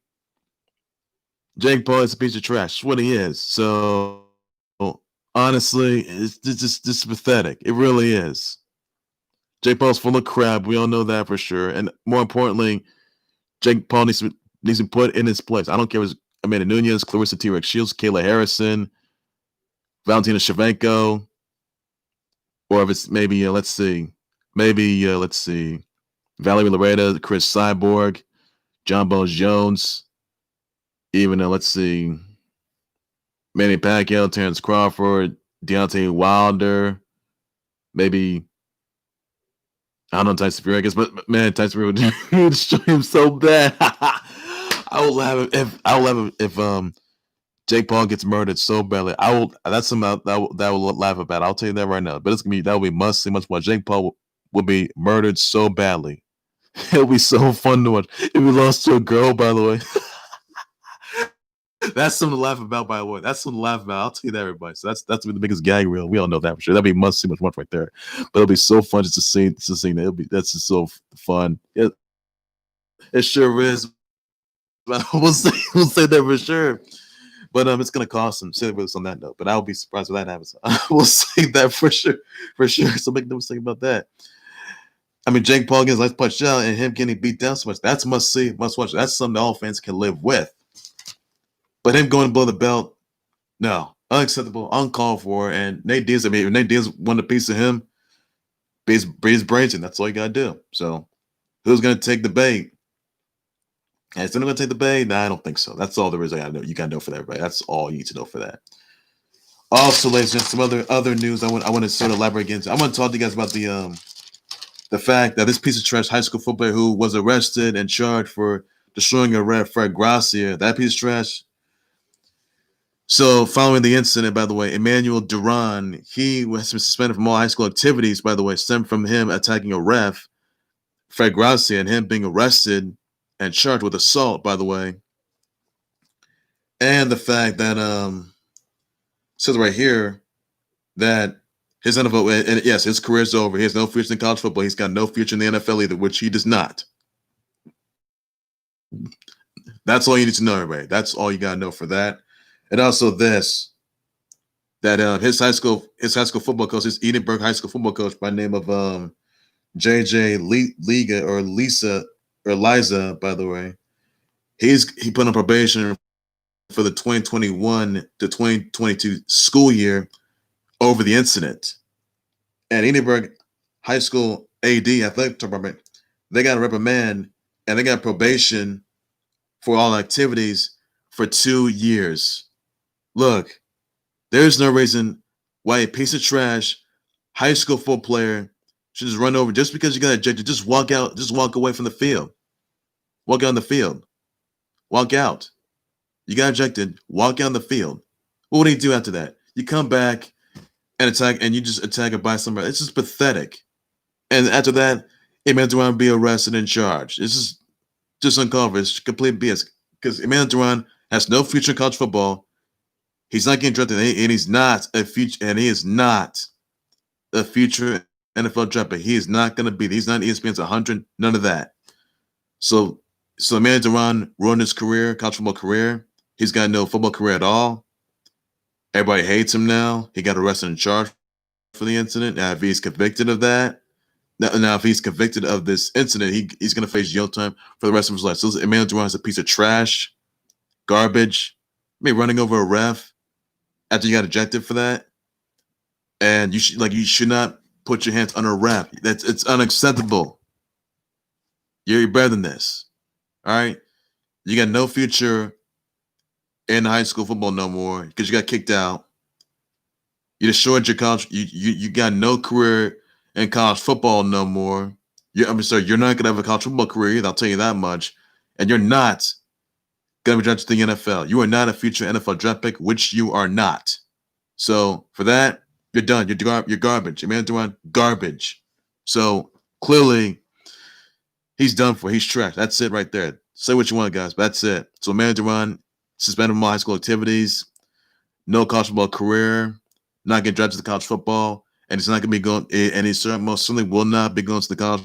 Jake Paul is a piece of trash. That's what he is. So honestly, it's just pathetic. It really is. Jake Paul's full of crap. We all know that for sure. And more importantly, Jake Paul needs to be put in his place. I don't care if it's Amanda Nunes, Clarissa T-Rex Shields, Kayla Harrison, Valentina Shevchenko, or if it's maybe Valerie Loretta, Chris Cyborg, John Bones Jones, even Manny Pacquiao, Terrence Crawford, Deontay Wilder, maybe I don't know Tyson Fury, I guess, but man, Tyson Fury would destroy him so bad. I will laugh if Jake Paul gets murdered so badly. That's something that will laugh about. I'll tell you that right now. But that will be must see much more. Jake Paul will be murdered so badly. It'll be so fun to watch. If he lost to a girl, by the way. That's something to laugh about, by the way. That's something to laugh about. I'll tell you that, everybody. So that's the biggest gag reel. We all know that for sure. That'd be must see much more right there. But it'll be so fun just to see that. That's just so fun. It sure is. But we'll say that for sure. But it's gonna cost him. Say this on that note. But I would be surprised if that happens. We'll say that for sure. For sure. So make no mistake about that. Jake Paul gets punched out and him getting beat down so much. That's must see, must watch. That's something that all fans can live with. But him going below the belt, no, unacceptable, uncalled for. And Nate Diaz, if Nate Diaz wanted a piece of him, beat his brains in. That's all you gotta do. So, who's gonna take the bait? And is anyone gonna take the bait? Nah, I don't think so. That's all there is. I gotta know. You gotta know for that, everybody. That's all you need to know for that. Also, ladies and gentlemen, some other news I want to sort of elaborate into. I want to talk to you guys about the fact that this piece of trash high school footballer who was arrested and charged for destroying a red Fred Gracia, that piece of trash. So, following the incident, by the way, Emmanuel Duran, he was suspended from all high school activities, by the way, stemmed from him attacking a ref, Fred Gracia, and him being arrested and charged with assault, by the way. And the fact that, says right here that his NFL, and yes, his career's over. He has no future in college football. He's got no future in the NFL either, which he does not. That's all you need to know, everybody. That's all you got to know for that. And also this, that his high school football coach, his Edinburgh high school football coach by the name of JJ Liga or Lisa or Liza, by the way, he put on probation for the 2021 to 2022 school year over the incident. And Edinburgh High School AD, athletic department, they got a reprimand and they got probation for all activities for 2 years. Look, there's no reason why a piece of trash high school football player should just run over just because you got ejected. Just walk out. Just walk away from the field. Walk out on the field. Walk out. You got ejected. Walk out on the field. What do you do after that? You come back and attack, and you just attack or buy somebody. It's just pathetic. And after that, Emmanuel Duran be arrested and charged. This is just uncalled for. It's complete BS. Because Emmanuel Duran has no future in college football. He's not getting drafted, and he's not a future, and he is not a future NFL draft pick. He is not going to be. He's not ESPN's 100. None of that. So Emmanuel Duran ruined his career, college football career. He's got no football career at all. Everybody hates him now. He got arrested and charged for the incident. Now, if he's convicted of that, now if he's convicted of this incident, he's going to face jail time for the rest of his life. So Emmanuel Duran is a piece of trash, garbage. Maybe running over a ref after you got ejected for that, and you should not put your hands on a ref. It's unacceptable. You're better than this. All right, you got no future in high school football no more because you got kicked out. You destroyed your college. You got no career in college football no more. You're not gonna have a college football career either. I'll tell you that much. And you're not gonna be drafted to the NFL. You are not a future NFL draft pick, which you are not. So for that, you're done. You're garbage. Emmanuel Duran, garbage. So clearly, he's done for. He's trash. That's it right there. Say what you want, guys, but that's it. So Emmanuel Duran suspended from all high school activities, no college football career, not getting drafted to college football, and he's not going to be going. And he most certainly will not be going to the college.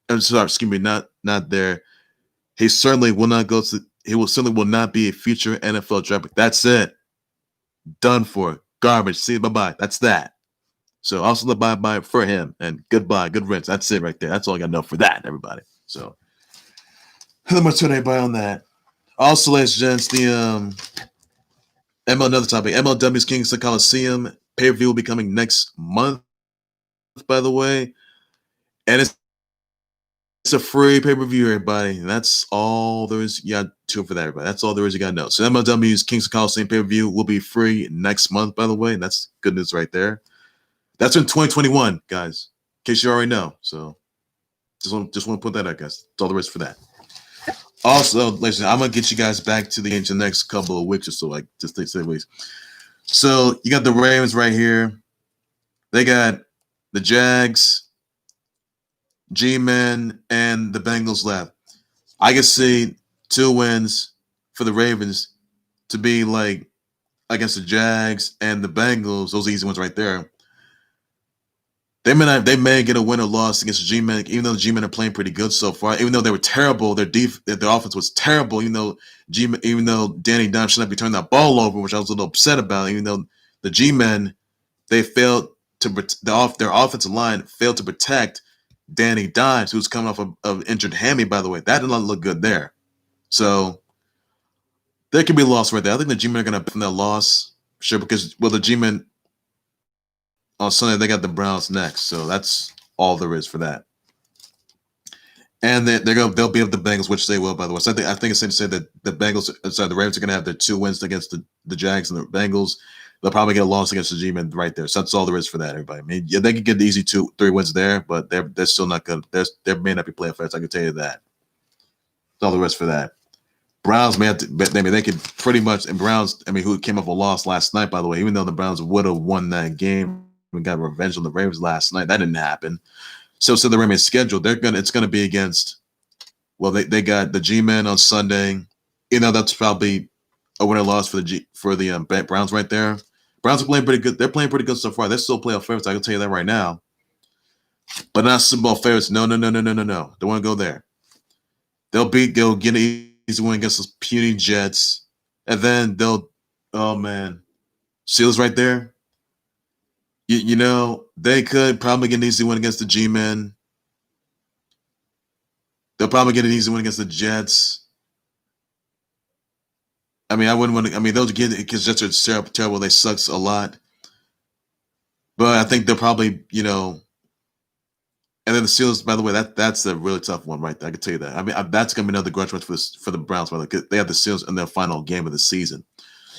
I'm sorry, excuse me, not there. He certainly will not go to. Certainly will not be a future NFL draft pick. That's it. Done for. Garbage. See you. Bye-bye. That's that. So also the bye-bye for him. And goodbye. Good rinse. That's it right there. That's all I got to know for that, everybody. So not much to anybody on that. Also, ladies and gents, the another topic. MLW's Kingston Coliseum pay-per-view will be coming next month, by the way. And it's a free pay-per-view, everybody. And that's all there is. You got to for that, everybody. That's all there is you got to know. So MLW's Kingston Coliseum pay-per-view will be free next month, by the way. And that's good news right there. That's in 2021, guys. In case you already know. So just want to put that out, guys. That's all there is for that. Also, listen, I'm going to get you guys back to the game in the next couple of weeks or so, like just take 7 weeks. So you got the Ravens right here. They got the Jags, G-Men, and the Bengals left. I can see 2 wins for the Ravens to be like against the Jags and the Bengals. Those are easy ones right there. They may get a win or loss against the G-Men, even though the G-Men are playing pretty good so far. Even though they were terrible, their offense was terrible. Even though Danny Dimes should not be turning that ball over, which I was a little upset about. Even though the G-Men, they failed to their offensive line failed to protect Danny Dimes, who's coming off of injured hammy. By the way, that did not look good there. So there could be a loss right there. I think the G-Men are going to that loss, sure, because the G-Men. On Sunday, they got the Browns next, so that's all there is for that. And they'll be able the Bengals, which they will, by the way. So I think it's safe to say that the Ravens are going to have their 2 wins against the Jags and the Bengals. They'll probably get a loss against the G-Men right there. So that's all there is for that, everybody. I mean, yeah, they can get the easy 2-3 wins there, but they're still not good. They may not be playoff fights. I can tell you that. That's all there is for that. Browns may have to, but I mean, they could pretty much, and Browns, I mean, who came up a loss last night, by the way, even though the Browns would have won that game and got revenge on the Ravens last night, that didn't happen. So the Ravens schedule, it's gonna be against, well, they got the G-Men on Sunday. You know, that's probably a winner loss for the Browns right there. Browns are playing pretty good. They're playing pretty good so far. They're still playoff favorites. I can tell you that right now. But not Super Bowl favorites. No. Don't want to go there. They'll get an easy win against those puny Jets. And then oh man, Steelers right there. You know, they could probably get an easy win against the G-Men. They'll probably get an easy win against the Jets. I mean, I wouldn't want to. I mean, those get it because Jets are terrible. They sucks a lot. But I think they'll probably, you know. And then the Steelers, by the way, that's a really tough one right there. I can tell you that. I mean, that's going to be another grudge match for the Browns. By the way, they have the Steelers in their final game of the season.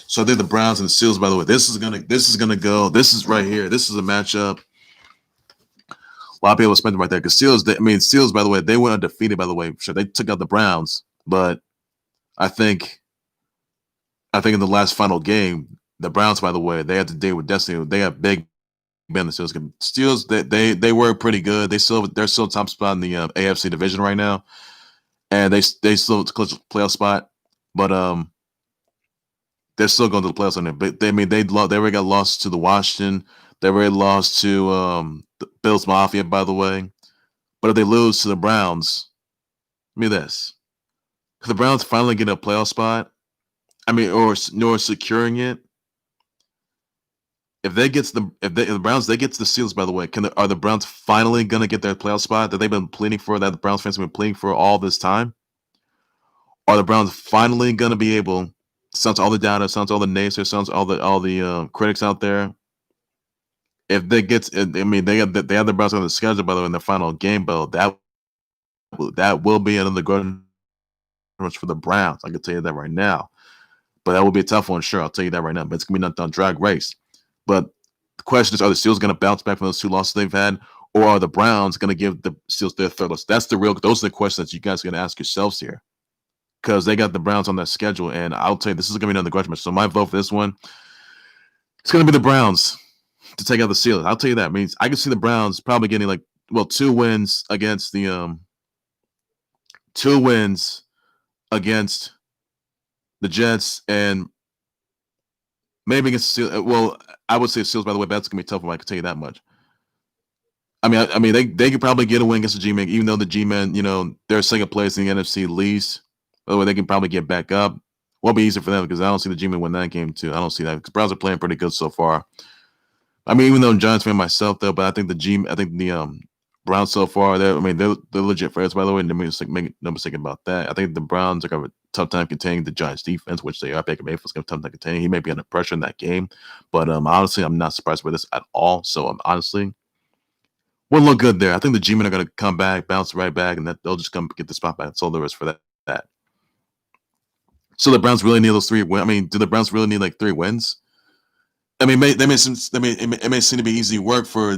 So I think the Browns and the Steelers, by the way, this is gonna go. This is right here. This is a matchup. A lot of people spend it right there because Steelers, by the way, they went undefeated. By the way, sure they took out the Browns, but I think in the last final game, the Browns, by the way, they had to deal with destiny. They have Big Ben. The Steelers, they were pretty good. They're still top spot in the AFC division right now, and they still close playoff spot, but they're still going to the playoffs on it. But they already got lost to the Washington. They already lost to the Bills Mafia, by the way. But if they lose to the Browns, let me this: could the Browns finally get a playoff spot? I mean, or securing it. If the Browns they get to the Steelers, by the way, are the Browns finally gonna get their playoff spot that they've been pleading for, that the Browns fans have been pleading for all this time? Are the Browns finally gonna be able? Sounds all the data, sounds all the naysayers, sounds all the critics out there. If they get, I mean, they have the Browns on the schedule, by the way, in the final game, but that will be another good match for the Browns. I can tell you that right now. But that will be a tough one, sure. I'll tell you that right now. But it's gonna be not on drag race. But the question is, are the Steelers going to bounce back from those two losses they've had, or are the Browns going to give the Steelers their third loss? Those are the questions that you guys are going to ask yourselves here, because they got the Browns on their schedule, and I'll tell you, this is going to be another grudge match. So my vote for this one, it's going to be the Browns to take out the Steelers. I'll tell you that. I mean, I can see the Browns probably getting 2 wins against the 2 wins against the Jets, and maybe against the Steelers. Well, I would say Steelers, by the way, that's going to be tough. I can tell you that much. I mean, they could probably get a win against the G-Men, even though the G-Men, you know, they're second place in the NFC least. By the way, they can probably get back up. Won't be easy for them because I don't see the G-Men win that game too. I don't see that because Browns are playing pretty good so far. I mean, even though I'm a Giants fan myself, though, but I think the Browns so far, they're legit favorites, by the way. Make no mistake about that. I think the Browns are going to have a tough time containing the Giants defense, which they are. Baker Mayfield's going to have a tough time containing. He may be under pressure in that game, but honestly, I'm not surprised by this at all. So honestly, wouldn't look good there. I think the G-Men are going to come back, bounce right back, and they'll just come get the spot back. That's all there is for that. So the Browns really need those 3 wins. I mean, do the Browns really need 3 wins? I mean, it may seem to be easy work for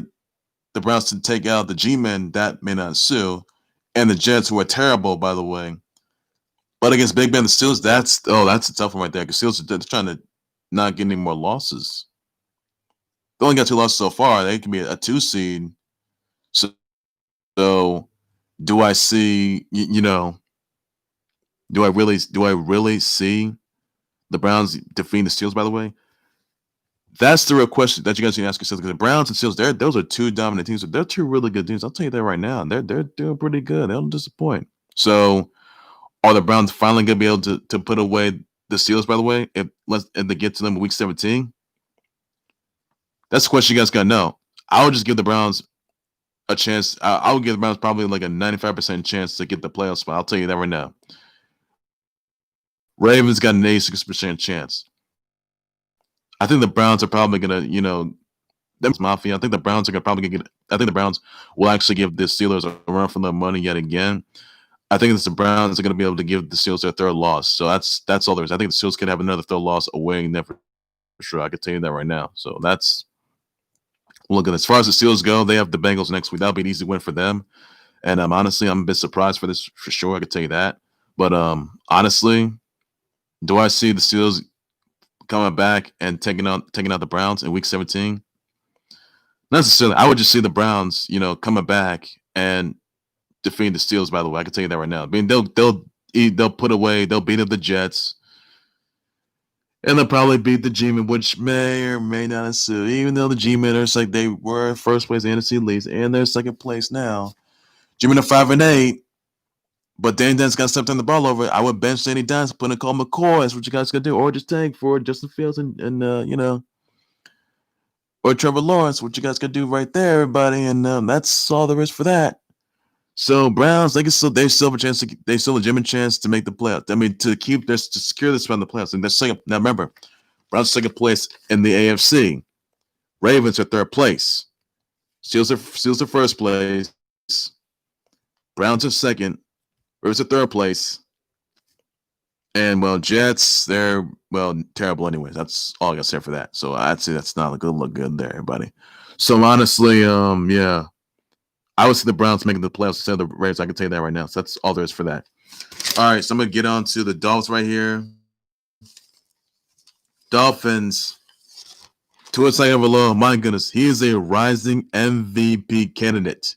the Browns to take out the G-Men. That may not sue, and the Jets, who are terrible, by the way. But against Big Ben, the Steelers, that's a tough one right there. Because Steelers are trying to not get any more losses. They only got 2 losses so far. They can be a 2 seed. So do I see? Do I really see the Browns defeating the Steelers? By the way, that's the real question that you guys need to ask yourselves. Because the Browns and Steelers, those are 2 dominant teams. They're 2 really good teams. I'll tell you that right now. They're doing pretty good. They don't disappoint. So, are the Browns finally going to be able to put away the Steelers? By the way, if they get to them in Week 17, that's the question you guys got to know. I would just give the Browns a chance. I would give the Browns probably a 95% chance to get the playoff spot. I'll tell you that right now. Ravens got an 86% chance. I think the Browns are probably gonna, them Mafia. I think the Browns are probably gonna get. I think the Browns will actually give the Steelers a run for their money yet again. I think the Browns are gonna be able to give the Steelers their 3rd loss. So that's all there is. I think the Steelers could have another 3rd loss away never for sure. I can tell you that right now. So that's look at as far as the Steelers go. They have the Bengals next week. That'll be an easy win for them. And honestly, I'm a bit surprised for this for sure. I can tell you that. But honestly, Do I see the Steelers coming back and taking out the Browns in Week 17? Not necessarily. I would just see the Browns, coming back and defeating the Steelers. By the way, I can tell you that right now. I mean, they'll put away, they'll beat up the Jets, and they'll probably beat the G-Men, which may or may not ensue. Even though the G-Men are like they were first place in the NFC least, and they're second place now. G-Men are 5-8. But Danny Dimes got stepped on the ball over. I would bench Danny Dimes, put in Cole McCoy. That's what you guys got to do. Or just tank for Justin Fields and or Trevor Lawrence. What you guys got to do right there, everybody. And that's all there is for that. So Browns, they still have a chance. They still a legitimate chance to make the playoffs. I mean, to secure this spot in the playoffs. And they're second. Now remember, Browns second place in the AFC. Ravens are third place. Steelers are first place. Browns are second. Ravens are third place. And, Jets, they're, terrible anyways. That's all I got to say for that. So I'd say that's not a good look good there, everybody. So honestly, yeah, I would see the Browns making the playoffs instead of the Ravens. I can tell you that right now. So that's all there is for that. All right, so I'm going to get on to the Dolphins right here. Dolphins. Tua Tagovailoa, my goodness, he is a rising MVP candidate.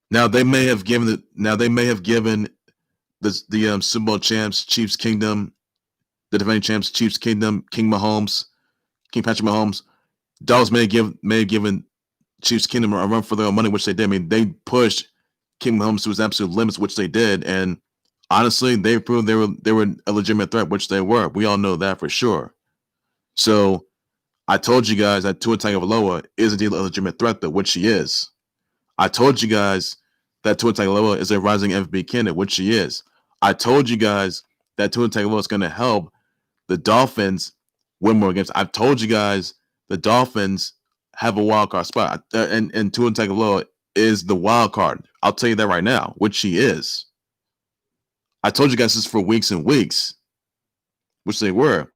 Now they may have given the Super Bowl champs, Chiefs Kingdom, the defending champs, Chiefs Kingdom, King Patrick Mahomes. Dolphins may have given Chiefs Kingdom a run for their money, which they did. I mean, they pushed King Mahomes to his absolute limits, which they did, and honestly, they proved they were a legitimate threat, which they were. We all know that for sure. So I told you guys that Tua Tagovailoa is indeed a legitimate threat, though, which he is. I told you guys that Tua Tagovailoa is a rising MVP candidate, which he is. I told you guys that Tua Tagovailoa is going to help the Dolphins win more games. I've told you guys the Dolphins have a wild card spot, and Tua Tagovailoa is the wild card. I'll tell you that right now, which he is. I told you guys this for weeks and weeks, which they were.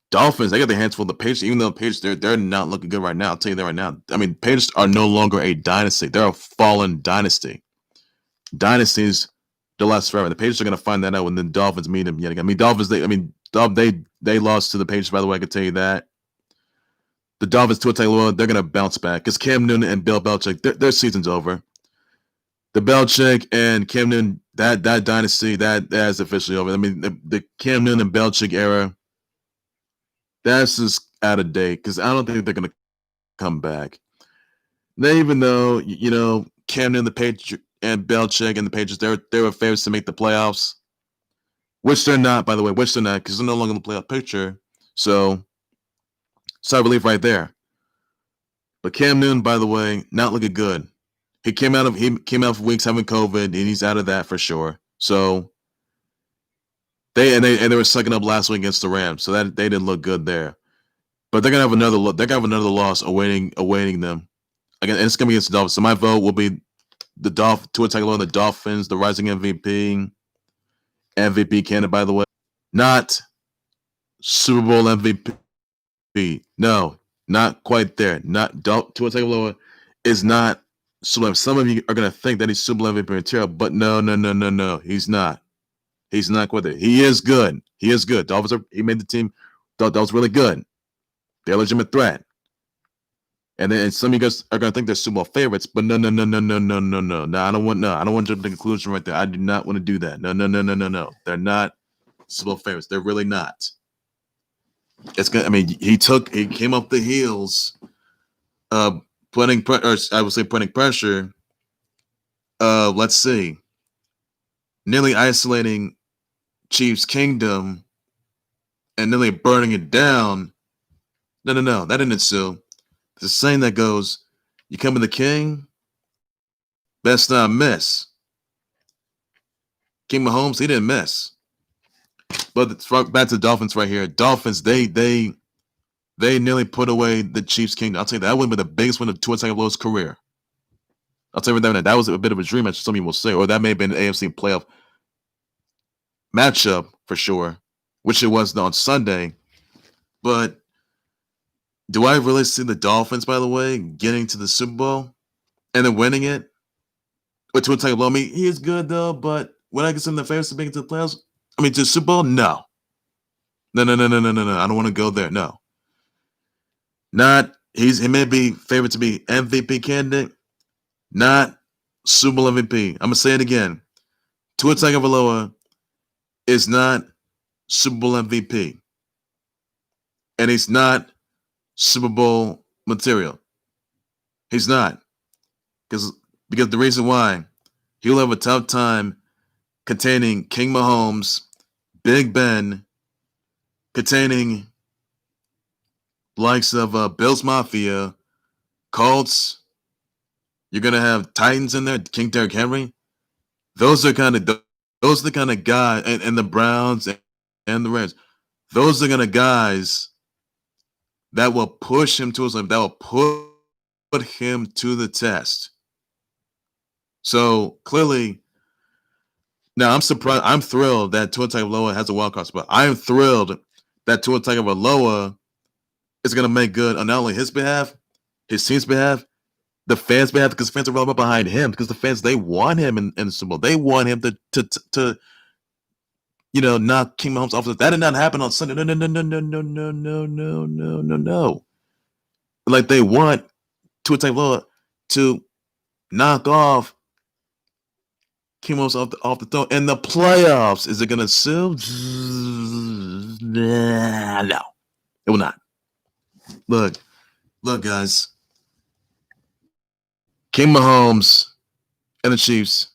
Dolphins, they got their hands full of the Patriots, even though the Patriots, they're not looking good right now. I'll tell you that right now. I mean, Patriots are no longer a dynasty. They're a fallen dynasties. They'll last forever. The Patriots are going to find that out when the Dolphins meet them yet again. I mean, Dolphins. They lost to the Patriots. By the way, I can tell you that. The Dolphins, Tua Tagovailoa, they're going to bounce back because Cam Newton and Bill Belichick, their season's over. The Belichick and Cam Newton, that dynasty, that is officially over. I mean, the Cam Newton and Belichick era, that's just out of date because I don't think they're going to come back. Even though Cam Newton, the Patriots, and Belichick and the Patriots, they were favorites to make the playoffs, which they're not, by the way, because they're no longer in the playoff picture. So, sigh of relief right there. But Cam Newton, by the way, not looking good. He came out of weeks having COVID, and he's out of that for sure. So they were sucking up last week against the Rams, so that they didn't look good there. But they're gonna have another loss awaiting them. Again, and it's gonna be against the Dolphins. So my vote will be the Tua Tagovailoa, the Dolphins, the rising MVP candidate, by the way, not Super Bowl MVP. No, not quite there. Not Tua Tagovailoa is not Super Bowl. Some of you are gonna think that he's Super Bowl MVP material, but no, he's not. He's not quite there. He is good. Dolphins he made the team. Dolphins really good. They're a legitimate threat. And then some of you guys are gonna think they're Super Bowl favorites, but no. I don't want to jump to the conclusion right there. I do not want to do that. No. They're not Super Bowl favorites. They're really not. It's gonna. I mean, he came up the heels, putting pressure. Let's see, nearly isolating Chiefs Kingdom and nearly burning it down. No, that didn't ensue. There's a saying that goes, you come to the king, best not miss. King Mahomes, he didn't miss. But back to the Dolphins right here. Dolphins, they nearly put away the Chiefs Kingdom. I'll tell you that would have been the biggest win of Tua Tagovailoa's career. I'll tell you that was a bit of a dream match, some people will say, or that may have been an AFC playoff matchup for sure, which it was on Sunday. But do I really see the Dolphins, by the way, getting to the Super Bowl and then winning it? With Tua Tagovailoa, I mean, he is good though, but when I consider the favorites to make it to the playoffs, I mean, to Super Bowl? No. No. I don't want to go there. No. Not he may be favored to be MVP candidate, not Super Bowl MVP. I'm gonna say it again. Tua Tagovailoa is not Super Bowl MVP, and he's not Super Bowl material. He's not because the reason why he'll have a tough time containing King Mahomes, Big Ben, containing likes of Bills Mafia, Colts. You're gonna have Titans in there, King Derrick Henry. Those are the kind of guys, and the Browns and the Rams. Those are the kind of guys that will push him to his limit. That will put him to the test. So clearly, now I'm surprised. I'm thrilled that Tua Tagovailoa has a wild card spot. I am thrilled that Tua Tagovailoa is going to make good on not only his behalf, his team's behalf, the fans' behalf, because the fans are relevant behind him. Because the fans, they want him in the Super Bowl. They want him to knock King Mahomes off. That did not happen on Sunday. No. Like they want Tua Tagovailoa to knock off King Mahomes off the throne in the playoffs. Is it going to sue? No, it will not. Look, guys. King Mahomes and the Chiefs,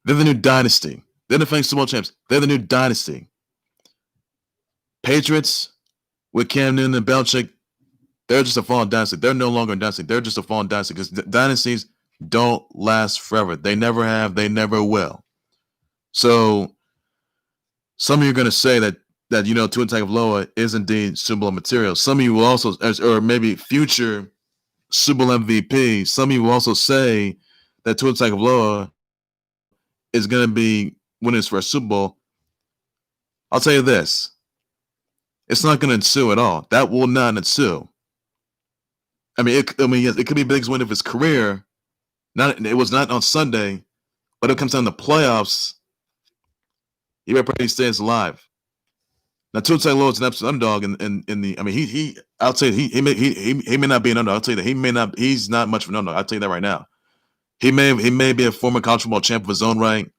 they're the new dynasty. They're the defending Super Bowl champs. They're the new dynasty. Patriots with Cam Newton and Belichick, they're just a fallen dynasty. They're no longer a dynasty. They're just a fallen dynasty because dynasties don't last forever. They never have. They never will. So some of you are going to say that Tua Tagovailoa is indeed Super Bowl material. Some of you will also, or maybe future Super Bowl MVP, some of you will also say that Tua Tagovailoa is going to be winning his first Super Bowl. I'll tell you this. It's not going to ensue at all. That will not ensue. I mean, it could be a big win of his career. It was not on Sunday, but it comes down to playoffs. He better pray he stays alive. Now, Tua Tagovailoa is an absolute underdog in the. I mean, I'll tell you, he may not be an underdog. I'll tell you that he's not much of an underdog. I'll tell you that right now. He may be a former college football champ of his own right,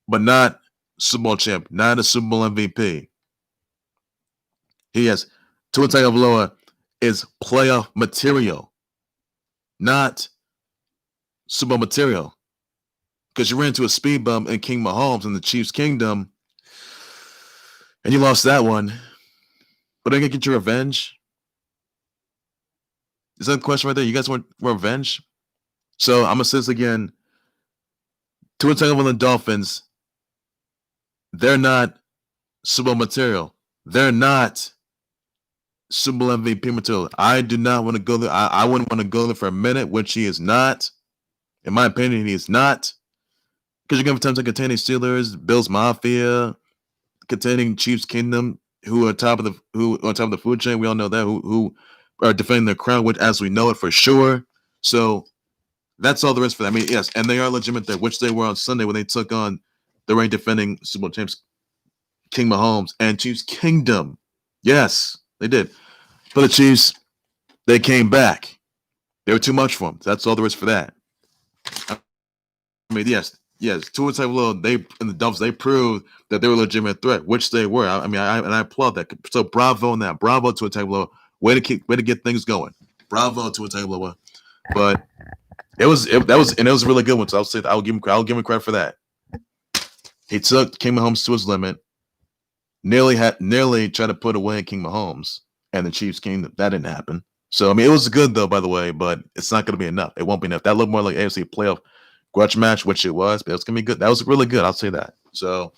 but not Super Bowl champ, not a Super Bowl MVP. Tua Tagovailoa is playoff material, not Super Bowl material. Because you ran into a speed bump in King Mahomes in the Chiefs' kingdom, and you lost that one. But are you going to get your revenge? Is that the question right there? You guys want revenge? So I'm going to say this again. Tua Tagovailoa and the Dolphins, they're not Super Bowl material. They're not Super Bowl MVP material. I do not want to go there. I wouldn't want to go there for a minute, which he is not. In my opinion, he is not. Because you're going to have time to containing Steelers, Bills Mafia, containing Chiefs Kingdom, who are on top of the food chain. We all know that, who are defending their crown, which as we know it for sure. So that's all there is for that. I mean, yes, and they are legitimate there, which they were on Sunday when they took on the reigning defending Super Bowl champs, King Mahomes and Chiefs Kingdom. Yes, they did. For the Chiefs, they came back. They were too much for them. That's all there is for that. I mean, yes. Tua Tagovailoa, and the Dolphins, they proved that they were a legitimate threat, which they were. I applaud that. So bravo on that. Bravo Tua Tagovailoa. Way to get things going. Bravo Tua Tagovailoa. But it was a really good one. So I'll give him credit for that. He took King Mahomes to his limit. Nearly tried to put away King Mahomes and the Chiefs Kingdom. That didn't happen. So I mean, it was good though, by the way, but it's not going to be enough. It won't be enough. That looked more like AFC playoff grudge match, which it was, but it's gonna be good. That was really good. I'll say that. So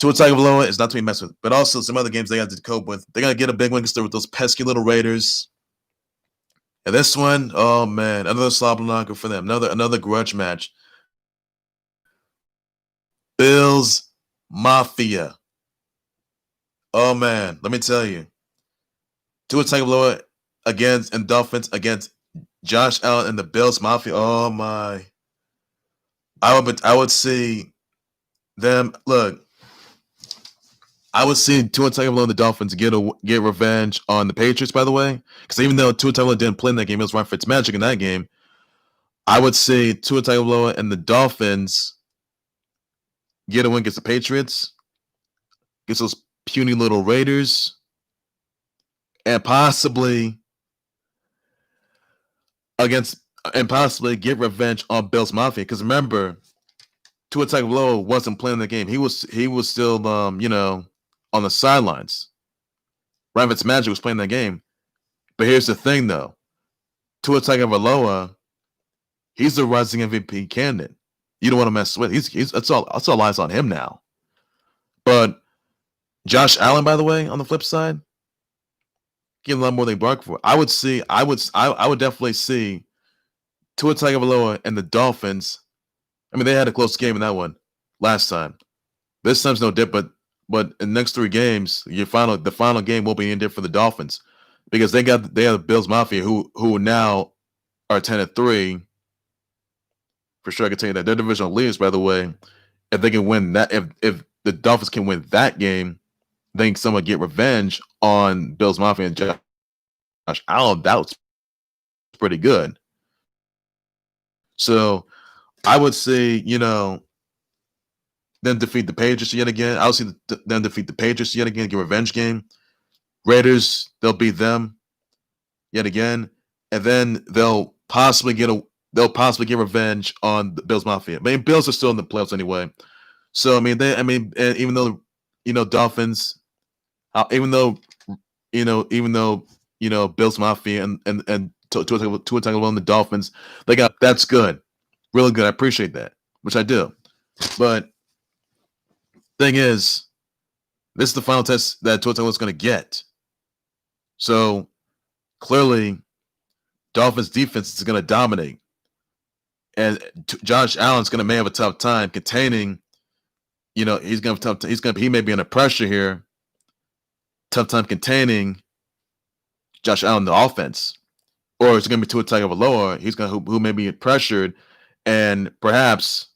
Tua Tagovailoa is not to be messed with, but also some other games they got to cope with. They got to get a big win with those pesky little Raiders. And this one, oh man, another slobber knocker for them. Another grudge match. Bills Mafia. Oh man, let me tell you. Tua Tagovailoa and Dolphins against Josh Allen and the Bills Mafia. Oh my. I would see them. Look, I would see Tua Tagovailoa and the Dolphins get revenge on the Patriots. By the way, because even though Tua Tagovailoa didn't play in that game, it was Ryan Fitzmagic in that game. I would say Tua Tagovailoa and the Dolphins get a win against the Patriots, against those puny little Raiders, and possibly get revenge on Bills Mafia. Because remember, Tua Tagovailoa wasn't playing the game. He was still on the sidelines. Ryan Fitzmagic was playing that game. But here's the thing, though. Tua Tagovailoa, he's the rising MVP candidate. You don't want to mess with. He's that's all eyes on him now. But Josh Allen, by the way, on the flip side, getting a lot more than they bark for. I would definitely see Tua Tagovailoa and the Dolphins. I mean, they had a close game in that one last time. This time's no different, but in the next 3 games, the final game won't be any different for the Dolphins because they have the Bills Mafia who now are 10-3. For sure, I can tell you that they're divisional leaders. By the way, if they can win that, if the Dolphins can win that game, then someone get revenge on Bills Mafia and Josh Allen. That was pretty good. So I would say, then defeat the Patriots yet again. I would see them defeat the Patriots yet again, get a revenge game. Raiders, they'll beat them yet again, and then they'll possibly get revenge on the Bills Mafia. I mean, Bills are still in the playoffs anyway. So I mean, even though Dolphins, even though Bills Mafia and Tua Tagovailoa and the Dolphins, that's good, really good. I appreciate that, which I do. But thing is, this is the final test that Tua Tagovailoa is going to get. So clearly, Dolphins defense is going to dominate, and Josh Allen's may have a tough time containing. He's going to have tough. He may be under pressure here. Tough time containing Josh Allen the offense, or it's going to be Tua Tagovailoa. He's going who may be pressured, and perhaps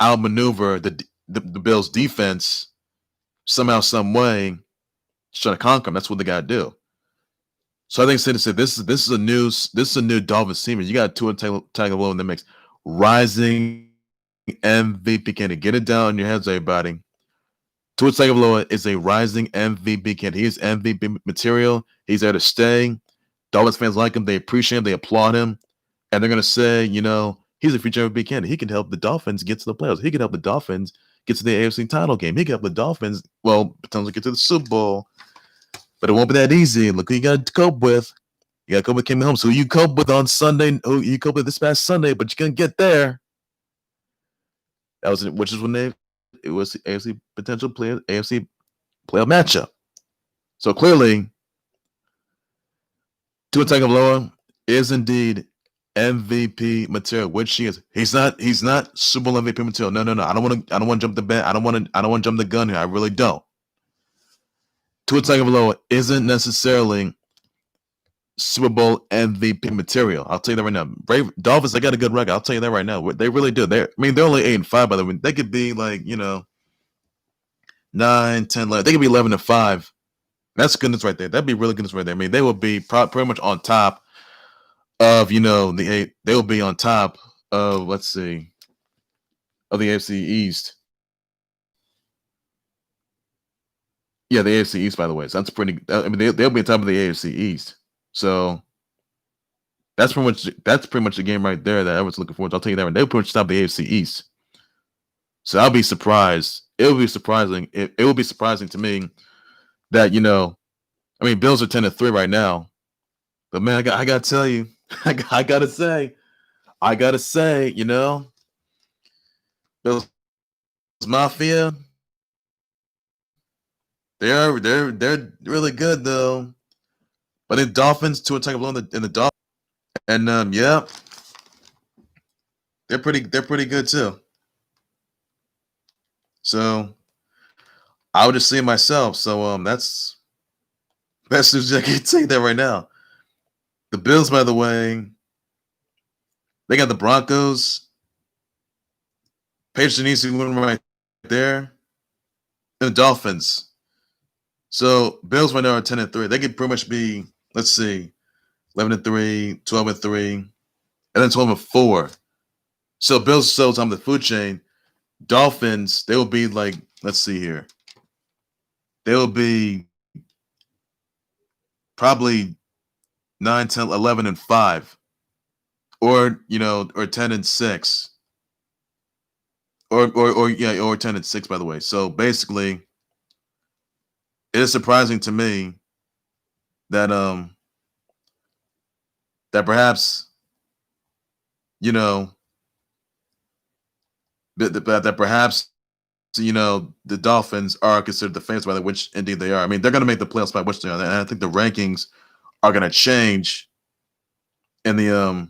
outmaneuver the Bills defense somehow, some way, trying to conquer them. That's what they got to do. So I think Cindy said this is a new Dolphins team. You got Tua Tagovailoa in the mix, rising MVP candidate. Get it down in your heads, everybody. Tua Tagovailoa is a rising MVP candidate. He is MVP material. He's there to stay. Dolphins fans like him. They appreciate him. They applaud him, and they're gonna say, he's a future MVP candidate. He can help the Dolphins get to the playoffs. He can help the Dolphins get to the AFC title game. He can help the Dolphins, potentially get to the Super Bowl. But it won't be that easy. Look who you got to cope with. You got to cope with Kim Holmes. Who you cope with on Sunday? Who you cope with this past Sunday? But you're gonna get there. Which is when it was the AFC potential AFC playoff matchup. So clearly, Tua Tagovailoa is indeed MVP material, which he is. He's not Super Bowl MVP material. No. I don't want to jump the bet. I don't want to jump the gun here. I really don't. Tua Tagovailoa isn't necessarily Super Bowl MVP material. I'll tell you that right now. Dolphins, they got a good record. I'll tell you that right now. They really do. They're only 8-5, by the way. They could be 9, 10, 11. They could be 11-5. That's goodness right there. That'd be really goodness right there. I mean, they will be pretty much on top of they will be on top of of the AFC East. Yeah, the AFC East, by the way. So that's pretty. I mean, they'll be on top of the AFC East. So that's pretty much the game right there that I was looking forward to. I'll tell you that right. They'll pretty much top the AFC East. So I'll be surprised. It will be surprising. It will be surprising to me that Bills are 10-3 right now. But man, I gotta tell you, I gotta say, Bills Mafia. They're really good though. But the Dolphins, Tua Tagovailoa in the Dolphins, and they're pretty good too. So I would just see it myself. So that's just I can say that right now. The Bills, by the way, they got the Broncos. Patriots needs to win right there. and the Dolphins. So Bills right now are 10-3. They could pretty much be, let's see, 11-3, 12-3, and then 12-4. So Bills still on the food chain. Dolphins, they will be like, let's see here. They will be probably 9, 10, 11-5. Or, or 10-6. Or 10-6, by the way. So basically, it is surprising to me that that perhaps, that perhaps, the Dolphins are considered the favorites, by the which indeed they are. I mean, they're going to make the playoffs by which they are, and I think the rankings are going to change in the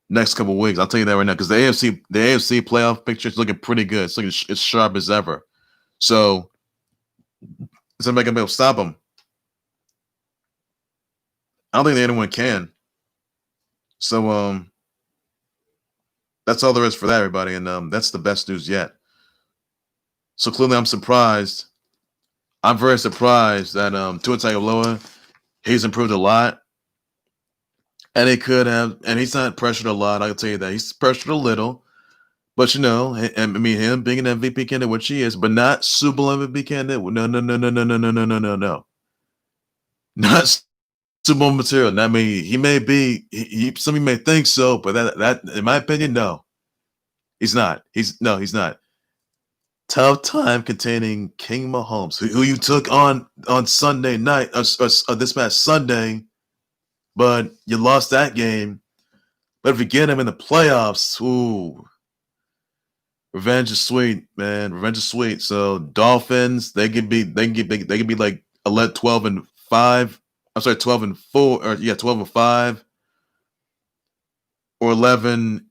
next couple of weeks. I'll tell you that right now, because the AFC playoff picture is looking pretty good. It's looking as sharp as ever. So it's not going to be able to stop them. I don't think that anyone can. So that's all there is for that, everybody, and that's the best news yet. So clearly, I'm surprised. I'm very surprised that Tua Tagovailoa, he's improved a lot, and he could have, and he's not pressured a lot. I'll tell you that he's pressured a little, but I mean, him being an MVP candidate, which he is, but not Super Bowl MVP candidate. No, not Super Bowl material. I mean, he may be. Some of you may think so, but that, in my opinion, no, he's not. He's not. Tough time containing King Mahomes, who you took on Sunday night, this past Sunday, but you lost that game. But if you get him in the playoffs, ooh, revenge is sweet, man. Revenge is sweet. So Dolphins, they could be like 12-5. I'm sorry, 12-4, or 12-5, or 11,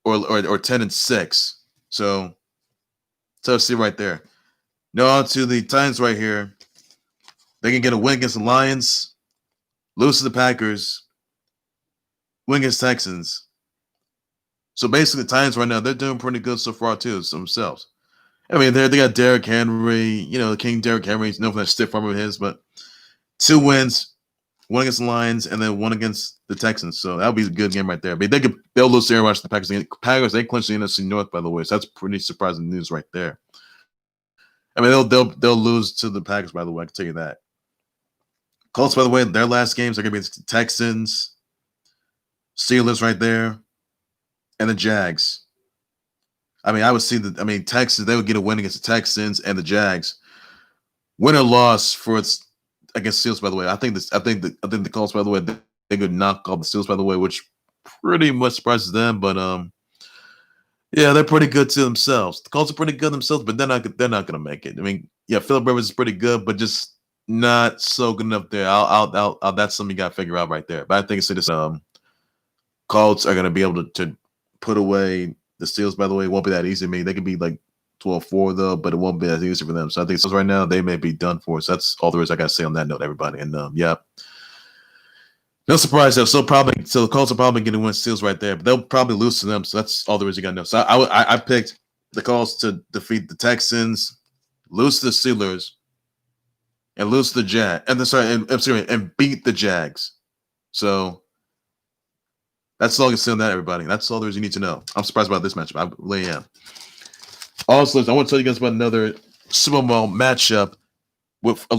or 10-6. So see right there. Now on to the Titans right here. They can get a win against the Lions, lose to the Packers, win against Texans. So basically, the Titans right now, they're doing pretty good so far too themselves. I mean, they got Derrick Henry, King Derrick Henry. He's known for that stiff arm of his, but 2 wins, 1 against the Lions, and then 1 against the Texans. So that would be a good game right there. But they'll lose to Aaron Rodgers, the Packers. Packers, they clinched the NFC North, by the way. So that's pretty surprising news right there. I mean, they'll lose to the Packers, by the way. I can tell you that. Colts, by the way, their last games are going to be the Texans, Steelers right there, and the Jags. I mean, Texans, they would get a win against the Texans and the Jags. Win or loss for against Steelers, by the way. I think the Colts, by the way, they could knock off the Steelers, by the way, which pretty much surprises them. But yeah, they're pretty good to themselves. The Colts are pretty good themselves, but they're not going to make it. I mean, yeah, Philip Rivers is pretty good, but just not so good enough there. That's something you got to figure out right there. But I think it's this Colts are going to be able to put away the Steelers. By the way, it won't be that easy. I mean, they could be like 12-4 though, but it won't be as easy for them. So I think right now they may be done for. So that's all there is I got to say on that note, everybody. And yeah. No surprise though. So the Colts are probably going to win Steelers right there, but they'll probably lose to them. So that's all there is you got to know. So I picked the Colts to defeat the Texans, lose to the Steelers, and lose to the Jags. And beat the Jags. So that's all I can say on that, everybody. That's all there is you need to know. I'm surprised about this matchup. I really am. Also, I want to tell you guys about another Super Bowl matchup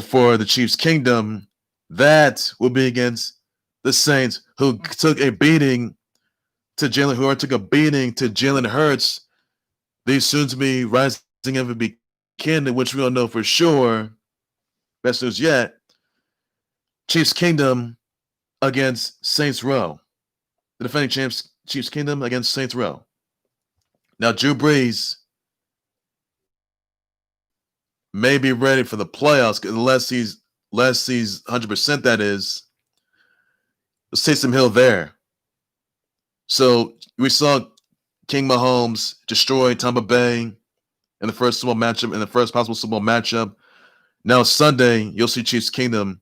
for the Chiefs Kingdom. That will be against the Saints, who took a beating to Jalen Hurts, the soon-to-be rising MVP candidate, which we all know for sure. Best news yet. Chiefs Kingdom against Saints Row. The defending champs, Chiefs Kingdom against Saints Row. Now, Drew Brees may be ready for the playoffs unless he's 100%. That is, let's take some hill there. So we saw King Mahomes destroy Tompa Bay in the first Super Bowl matchup, in the first possible Super Bowl matchup. Now Sunday, you'll see Chiefs Kingdom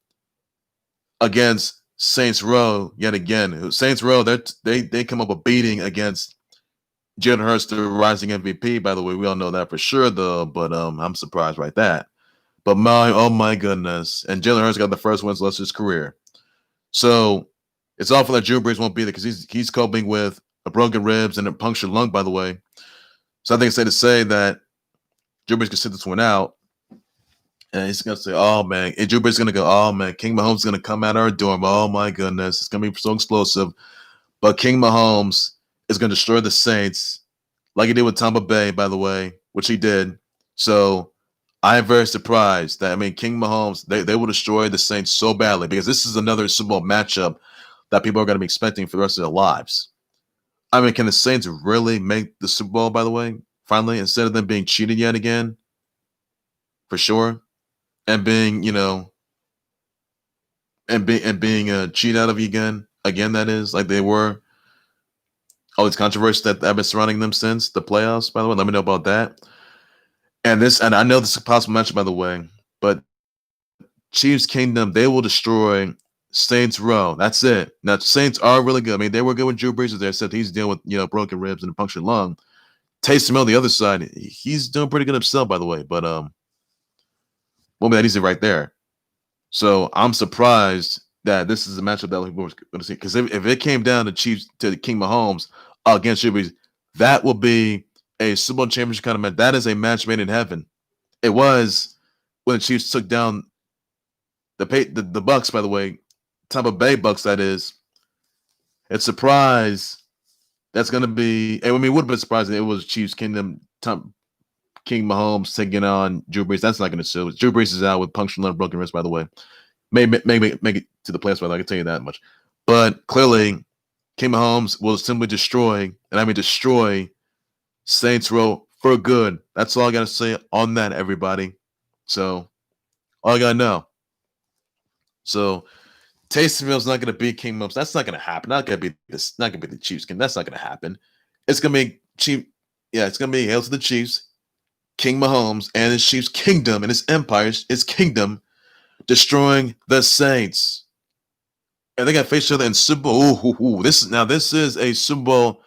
against Saints Row yet again. Saints Row, they come up a beating against Jalen Hurts, the rising MVP, by the way, we all know that for sure, though. But I'm surprised by that. But oh my goodness, and Jalen Hurts got the first wins of his career. So it's awful that Drew Brees won't be there because he's coping with a broken ribs and a punctured lung, by the way. So I think it's safe to say that Drew Brees can sit this one out. And he's gonna say, "Oh man," and Drew Brees is gonna go, "Oh man, King Mahomes is gonna come out our dorm. Oh my goodness, it's gonna be so explosive." But King Mahomes is gonna destroy the Saints, like he did with Tompa Bay, by the way, which he did. So I am very surprised that King Mahomes they will destroy the Saints so badly because this is another Super Bowl matchup that people are going to be expecting for the rest of their lives. Can the Saints really make the Super Bowl? By the way, finally, instead of them being cheated yet again, for sure, and being being cheated out of you again. That is like they were. All these controversies that have been surrounding them since the playoffs. By the way, let me know about that. And I know this is a possible matchup, by the way, but Chiefs Kingdom, they will destroy Saints Row. That's it. Now, Saints are really good. They were good with Drew Brees there, except he's dealing with, broken ribs and a punctured lung. Taysom on the other side, he's doing pretty good himself, by the way, but won't be that easy right there. So I'm surprised that this is a matchup that we're going to see. Because if it came down to Chiefs to King Mahomes against Drew Brees, that will be a Super Bowl championship kind of match. That is a match made in heaven. It was when the Chiefs took down the Bucks, by the way, Tampa Bay Bucks, that is. It's a surprise. That's going to be, it would have been surprising. It was Chiefs Kingdom, King Mahomes taking on Drew Brees. That's not going to show. Drew Brees is out with punctured lung, broken wrist, by the way. May make it to the playoffs, by the way. I can tell you that much. But clearly, King Mahomes will simply destroy Saints Row for good. That's all I got to say on that, everybody. So, all I got to know. So, Taysomville's not going to beat King Mahomes. That's not going to happen. Not going to be this. Not going to be the Chiefs. That's not going to happen. It's going to be Chief. Yeah, it's going to be hail to the Chiefs, King Mahomes, and his Chiefs' kingdom and his empire, his kingdom, destroying the Saints. And they got to face each other in Super Bowl. This is a Super Bowl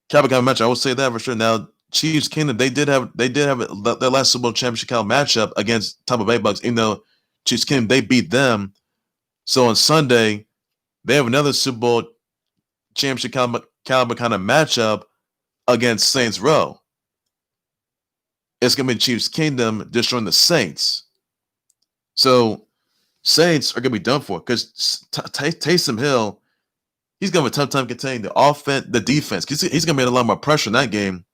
caliber match. I will say that for sure. Now, Chiefs Kingdom, they did have their last Super Bowl championship caliber matchup against Tampa Bay Bucks. Even though Chiefs Kingdom, they beat them. So on Sunday, they have another Super Bowl championship caliber kind of matchup against Saints Row. It's going to be Chiefs Kingdom destroying the Saints. So Saints are going to be done for because Taysom Hill, he's going to have a tough time containing the defense. He's going to be a lot more pressure in that game.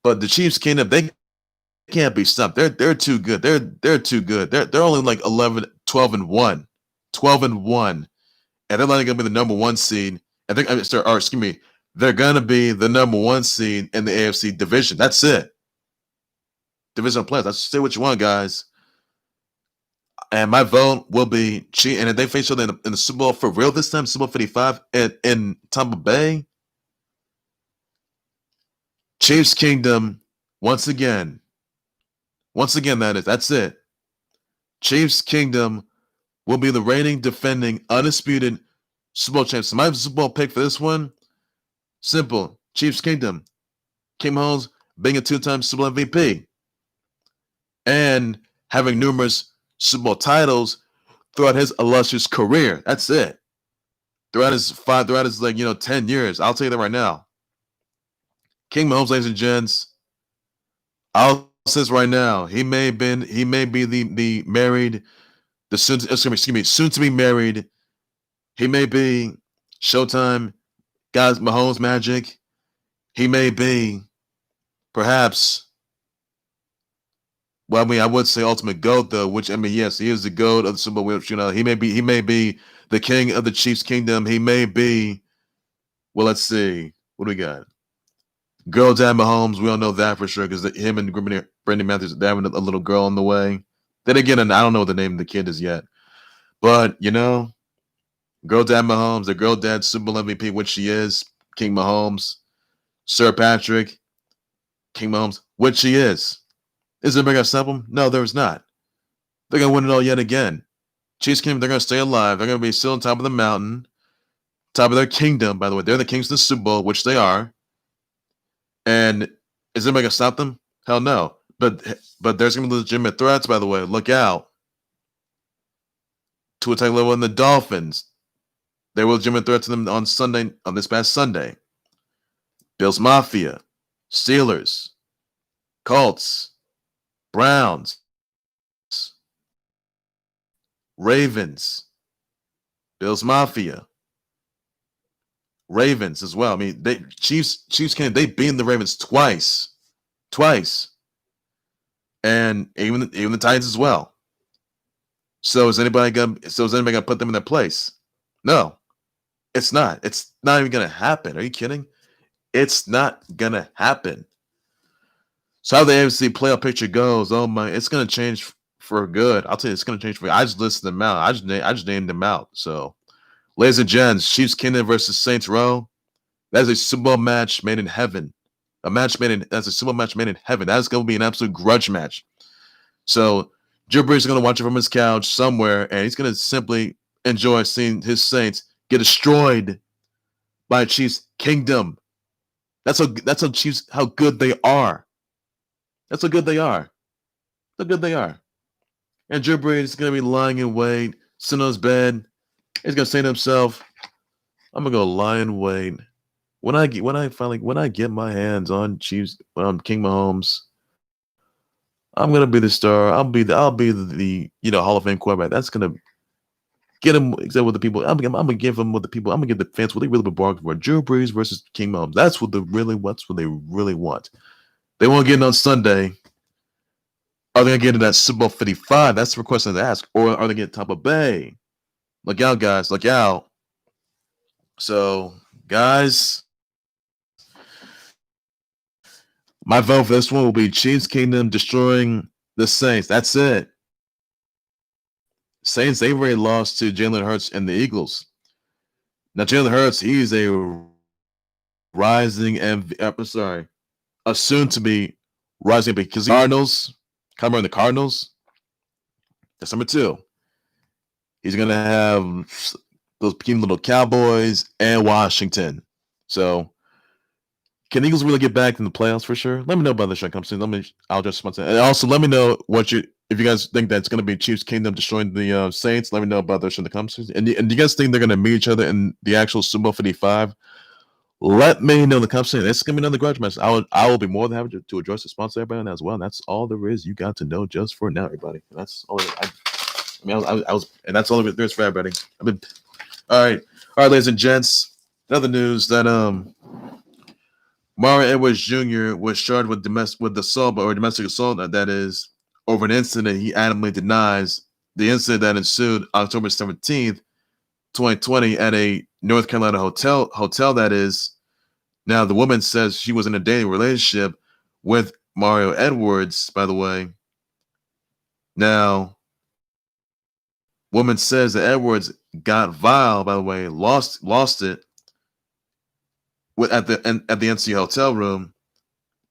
But the Chiefs Kingdom, they can't be stopped. They're too good. They're too good. They're only like 12-1. 12-1. And they're not going to be the number one seed. They're going to be the number one seed in the AFC division. That's it. Divisional players. Let's say what you want, guys. And my vote will be and if they face each other in the Super Bowl for real this time, Super Bowl 55 in Tampa Bay, Chiefs Kingdom once again. That's it. Chiefs Kingdom will be the reigning, defending, undisputed Super Bowl champs. So my Super Bowl pick for this one, simple. Chiefs Kingdom. King Mahomes being a two-time Super Bowl MVP. And having numerous Super Bowl titles throughout his illustrious career. That's it. Throughout his 10 years. I'll tell you that right now. King Mahomes, ladies and gents, I'll say this right now. He may be the married, soon to be married. He may be Showtime, guys, Mahomes Magic. He may be perhaps, well, I would say ultimate GOAT though, which yes, he is the GOAT of the Super Bowl. He may be the king of the Chiefs Kingdom. He may be, well, let's see. What do we got? Girl Dad Mahomes, we all know that for sure because him and Brendan Matthews, they have a little girl on the way. Then again, I don't know what the name of the kid is yet. But, Girl Dad Mahomes, the Girl Dad Super Bowl MVP, which she is, King Mahomes, Sir Patrick, King Mahomes, which she is. Is it bigger simple? No, there is not. They're going to win it all yet again. Chiefs Kingdom, they're going to stay alive. They're going to be still on top of the mountain. top of their kingdom, by the way. They're the kings of the Super Bowl, which they are. And is anybody gonna stop them? Hell no. But there's gonna be legitimate threats, by the way. Look out. Tua Tagovailoa and the Dolphins. There were legitimate threats to them on this past Sunday. Bills Mafia, Steelers, Colts, Browns, Ravens, Bills Mafia, Ravens as well. I mean, Chiefs they've beaten the Ravens twice, and even the Titans as well. So is anybody gonna put them in their place? No, it's not. It's not even gonna happen. Are you kidding? It's not gonna happen. So how the AFC playoff picture goes, oh my, it's gonna change for good. I'll tell you, it's gonna change for good. I just listed them out. I just named them out. So, ladies and gents, Chiefs Kingdom versus Saints Row. That is a Super Bowl match made in heaven. That's a Super Bowl match made in heaven. That is gonna be an absolute grudge match. So Drew Brees is gonna watch it from his couch somewhere, and he's gonna simply enjoy seeing his Saints get destroyed by Chiefs Kingdom. That's how Chiefs how good they are. That's how good they are. How good they are. And Drew Brees is gonna be lying in wait, sitting on his bed. He's gonna say to himself, "I'm gonna go lie in wait. When I get my hands on Chiefs, King Mahomes, I'm gonna be the star. I'll be the Hall of Fame quarterback. That's gonna get him except with the people. I'm gonna give him what the people. I'm gonna give the fans what they really bargained for. Drew Brees versus King Mahomes. That's what they really want. They won't get it on Sunday. Are they gonna get into that Super Bowl 55? That's the question to ask. Or are they getting Tampa Bay? Look out, guys! Look out! So, guys, my vote for this one will be Chiefs Kingdom destroying the Saints. That's it. Saints, they've already lost to Jalen Hurts and the Eagles. Now, Jalen Hurts, he's a soon to be rising because the Cardinals, the Cardinals. That's number 2. He's going to have those little Cowboys and Washington. So, can the Eagles really get back in the playoffs for sure? Let me know about the show comes soon. I'll just respond to that. And also, let me know if you guys think that's going to be Chiefs Kingdom destroying the Saints. Let me know about the show that comes soon. And do you guys think they're going to meet each other in the actual Super Bowl 55? Let me know in the comments. This is going to be another grudge match. I will be more than happy to address the sponsor everybody on that as well. And that's all there is you got to know just for now, everybody. And that's all. And that's all there is for everybody. All right, ladies and gents. Another news that Mario Edwards Jr. was charged with domestic assault. That is over an incident he adamantly denies. The incident that ensued October 17th, 2020, at a North Carolina hotel. That is. Now, the woman says she was in a dating relationship with Mario Edwards, by the way. Now, woman says that Edwards got vile, by the way, lost it at the NC hotel room.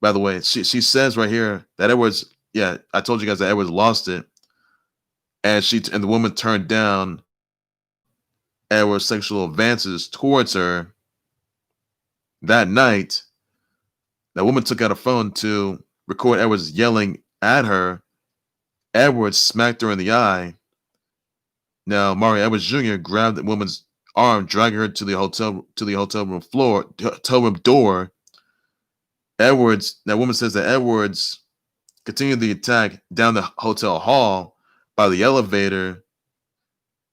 By the way, she says right here that Edwards, I told you guys that Edwards lost it, and the woman turned down Edwards' sexual advances towards her. That night, that woman took out a phone to record Edwards yelling at her. Edwards smacked her in the eye. Now, Mario Edwards Jr. grabbed the woman's arm, dragging her to the hotel room door. That woman says that Edwards continued the attack down the hotel hall by the elevator,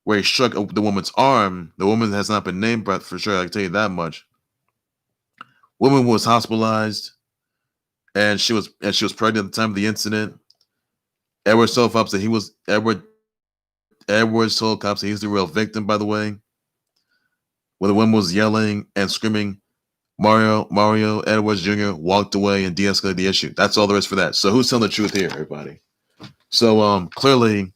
where he struck the woman's arm. The woman has not been named for sure. I can tell you that much. Woman was hospitalized, and she was pregnant at the time of the incident. Edwards told cops that Edwards told cops that he's the real victim, by the way. When the woman was yelling and screaming, Mario Edwards Jr. walked away and de-escalated the issue. That's all there is for that. So who's telling the truth here, everybody? So clearly,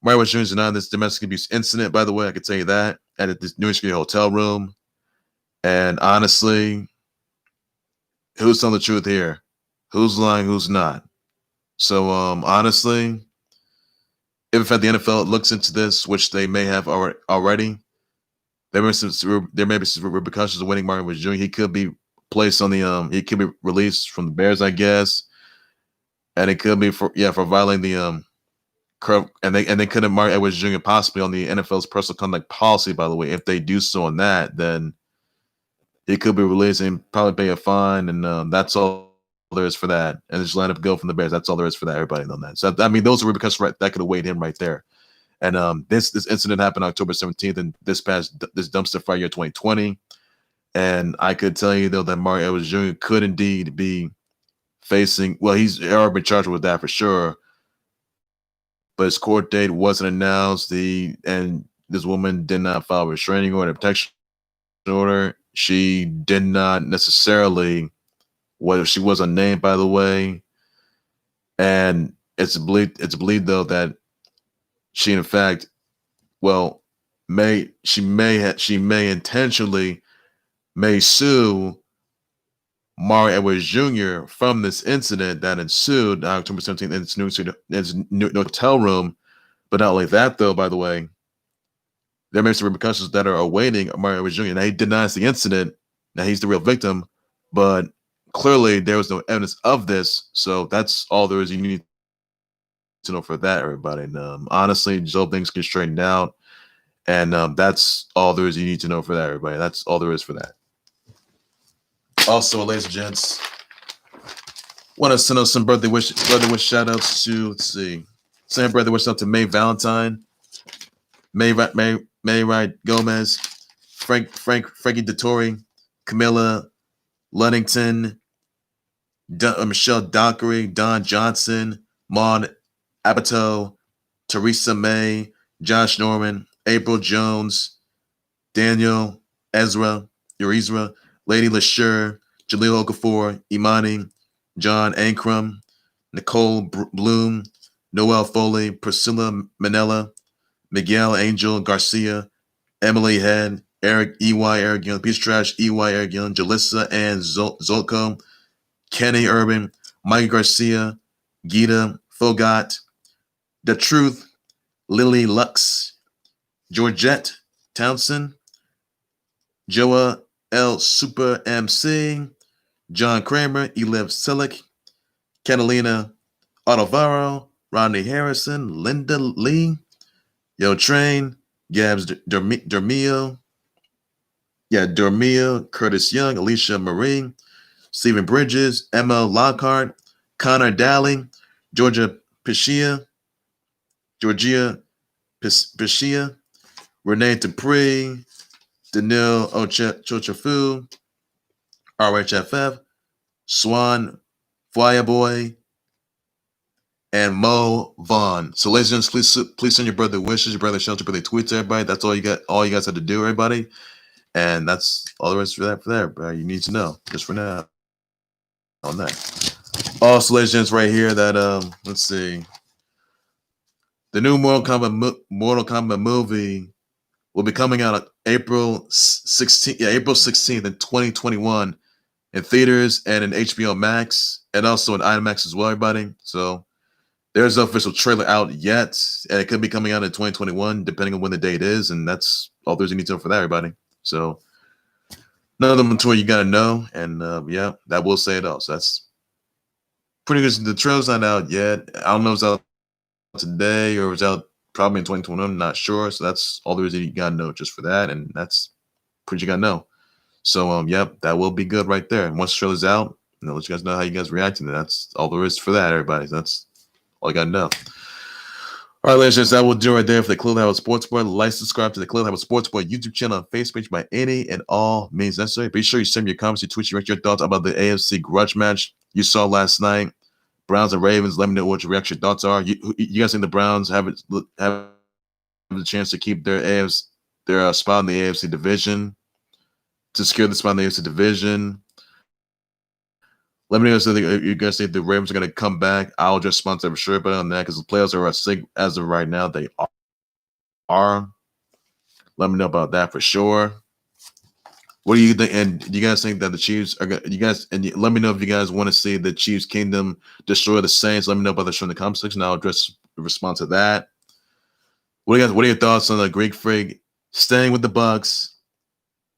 Mario Edwards Jr. is denying this domestic abuse incident, by the way. I can tell you that, at this New York City hotel room. And honestly, who's telling the truth here? Who's lying? Who's not? So honestly, if the NFL looks into this, which they may have already, there may be some repercussions of winning Martin Edwards Jr. He could be placed on the he could be released from the Bears, I guess, and it could be for violating the curve, and they could have Martin Edwards Jr. possibly on the NFL's personal conduct policy. By the way, if they do so on that, then he could be released and probably pay a fine, and that's all there is for that. And just let him go from the Bears. That's all there is for that. Everybody on that. So I mean, those are repercussions that could have weighed him right there. And this incident happened October 17th, and this dumpster fire year 2020. And I could tell you though that Martin Edwards Jr. could indeed be facing. Well, he's already been charged with that for sure. But his court date wasn't announced. And this woman did not file a restraining order, protection order. She did not necessarily. Whether she was unnamed, by the way, and it's believed though that she, in fact, may intentionally sue Martin Edwards Jr. from this incident that ensued on October 17th in its new hotel room. But not only that, though, by the way, there may be some repercussions that are awaiting Martin Edwards Jr. Now, he denies the incident. Now, he's the real victim, but clearly there was no evidence of this. So that's all there is you need to know for that, everybody. And honestly, just hope things get straightened out. And that's all there is you need to know for that, everybody. That's all there is for that. Also, ladies and gents, want to send out some birthday wish shout outs to, let's see, send birthday wish out to May Valentine, May Wright Gomez, Frankie Dettori, Camilla Luddington, Michelle Dockery, Don Johnson, Maud Abato, Teresa May, Josh Norman, April Jones, Daniel Ezra, Lady LaSure, Jaleel Okafor, Imani, John Ankrum, Nicole Bloom, Noel Foley, Priscilla Manella, Miguel Angel Garcia, Emily Head, Eric Young, Peace Trash, Eric Young, Jalissa Ann Zolko, Kenny Urban, Mike Garcia, Gita Fogat, The Truth, Lily Lux, Georgette Townsend, Joa L. Super MC, John Kramer, Elev Silic, Catalina Otavaro, Rodney Harrison, Linda Lee, Yo Train, Gabs Dormio, Curtis Young, Alicia Marie, Stephen Bridges, Emma Lockhart, Connor Dowling, Georgia Pishia, Renee Dupree, Daniil Chochafu, RHFF, Swan Flyboy, and Mo Vaughn. So, ladies and gentlemen, please send your brother wishes, your brother shouts, your brother tweets to everybody. That's all you got. All you guys have to do, everybody. And that's all the rest for that. You need to know just for now on that. Also, ladies and gents, right here that let's see, the new Mortal Kombat movie will be coming out on April 16th in 2021 in theaters and in HBO Max and also in IMAX as well, everybody. So there's no official trailer out yet, and it could be coming out in 2021 depending on when the date is, and that's all there's you need to know for that, everybody. So none of them until you gotta know, and that will say it all. So that's pretty good. The trailer's not out yet. I don't know if it's out today or it's out probably in 2021. I'm not sure. So that's all there is you gotta know just for that, and that's pretty you gotta know. So that will be good right there. And once the trailer's out, I'll let you guys know how you guys reacting. That's all there is for that, everybody. So that's all you gotta know. All right, ladies and gentlemen, that will do right there for the Khalil Howard Sports Board. Like, subscribe to the Khalil Howard Sports Board YouTube channel and Facebook page by any and all means necessary. Be sure you send me your comments, your tweets, your thoughts about the AFC grudge match you saw last night. Browns and Ravens. Let me know what your thoughts are. You guys think the Browns have the chance to keep their spot in the AFC division, to secure the spot in the AFC division? Let me know if you guys think the Ravens are going to come back. I'll just sponsor for sure, but on that, because the playoffs are as of right now, they are. Let me know about that for sure. What do you think? And do you guys think that the Chiefs are going? And let me know if you guys want to see the Chiefs Kingdom destroy the Saints. Let me know about that in the comment section. I'll address the response to that. What are your thoughts on the Greek Freak staying with the Bucks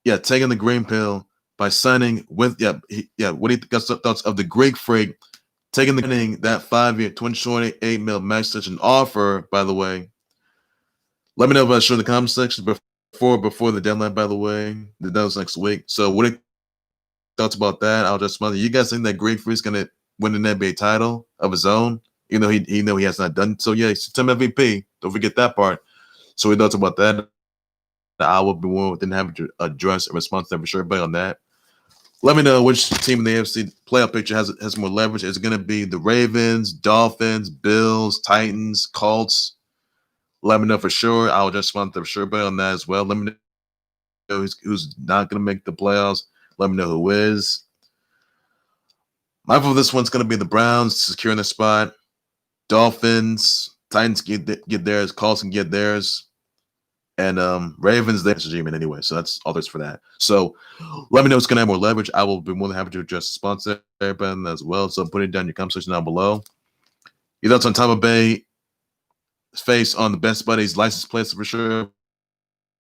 taking the green pill by signing with what do you think thoughts of the Greek freak taking that 5-year, 28 mil max extension offer, by the way. Let me know about in the comment section before the deadline, by the way. That was next week. So what are your thoughts about that? I'll just smother. You guys think that Greek freak's gonna win an NBA title of his own? Even though he has not done so. Yeah, he's a team MVP. Don't forget that part. So we thoughts about that. I will be willing to have to address and respond to everybody on that. Let me know which team in the AFC playoff picture has more leverage. Is it going to be the Ravens, Dolphins, Bills, Titans, Colts? Let me know for sure. I'll just respond to for sure on that as well. Let me know who's not going to make the playoffs. Let me know who is. My vote for this one's going to be the Browns securing the spot. Dolphins, Titans get theirs. Colts can get theirs. And Ravens, they're agreement anyway. So that's all there's for that. So let me know what's going to have more leverage. I will be more than happy to address the sponsor as well. So put it down in your comment section down below. Your thoughts on Tompa Bay face on the best buddies license plates for sure.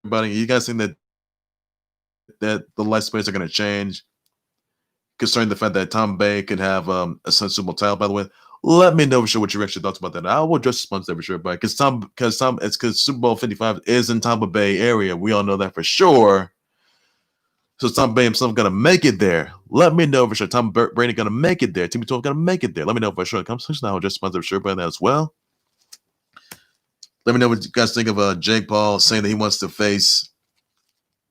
Everybody, you guys think that the license plates are going to change? Concerning the fact that Tompa Bay could have a sensible title, by the way. Let me know for sure what your actual thoughts about that. I will address the sponsor for sure, but because Super Bowl 55 is in Tompa Bay area. We all know that for sure. So Tompa Bay himself gonna make it there. Let me know for sure. Tom Brady gonna make it there. Timmy 12 gonna make it there. Let me know for sure. Come I will address the sponsor for sure about that as well. Let me know what you guys think of Jake Paul saying that he wants to face.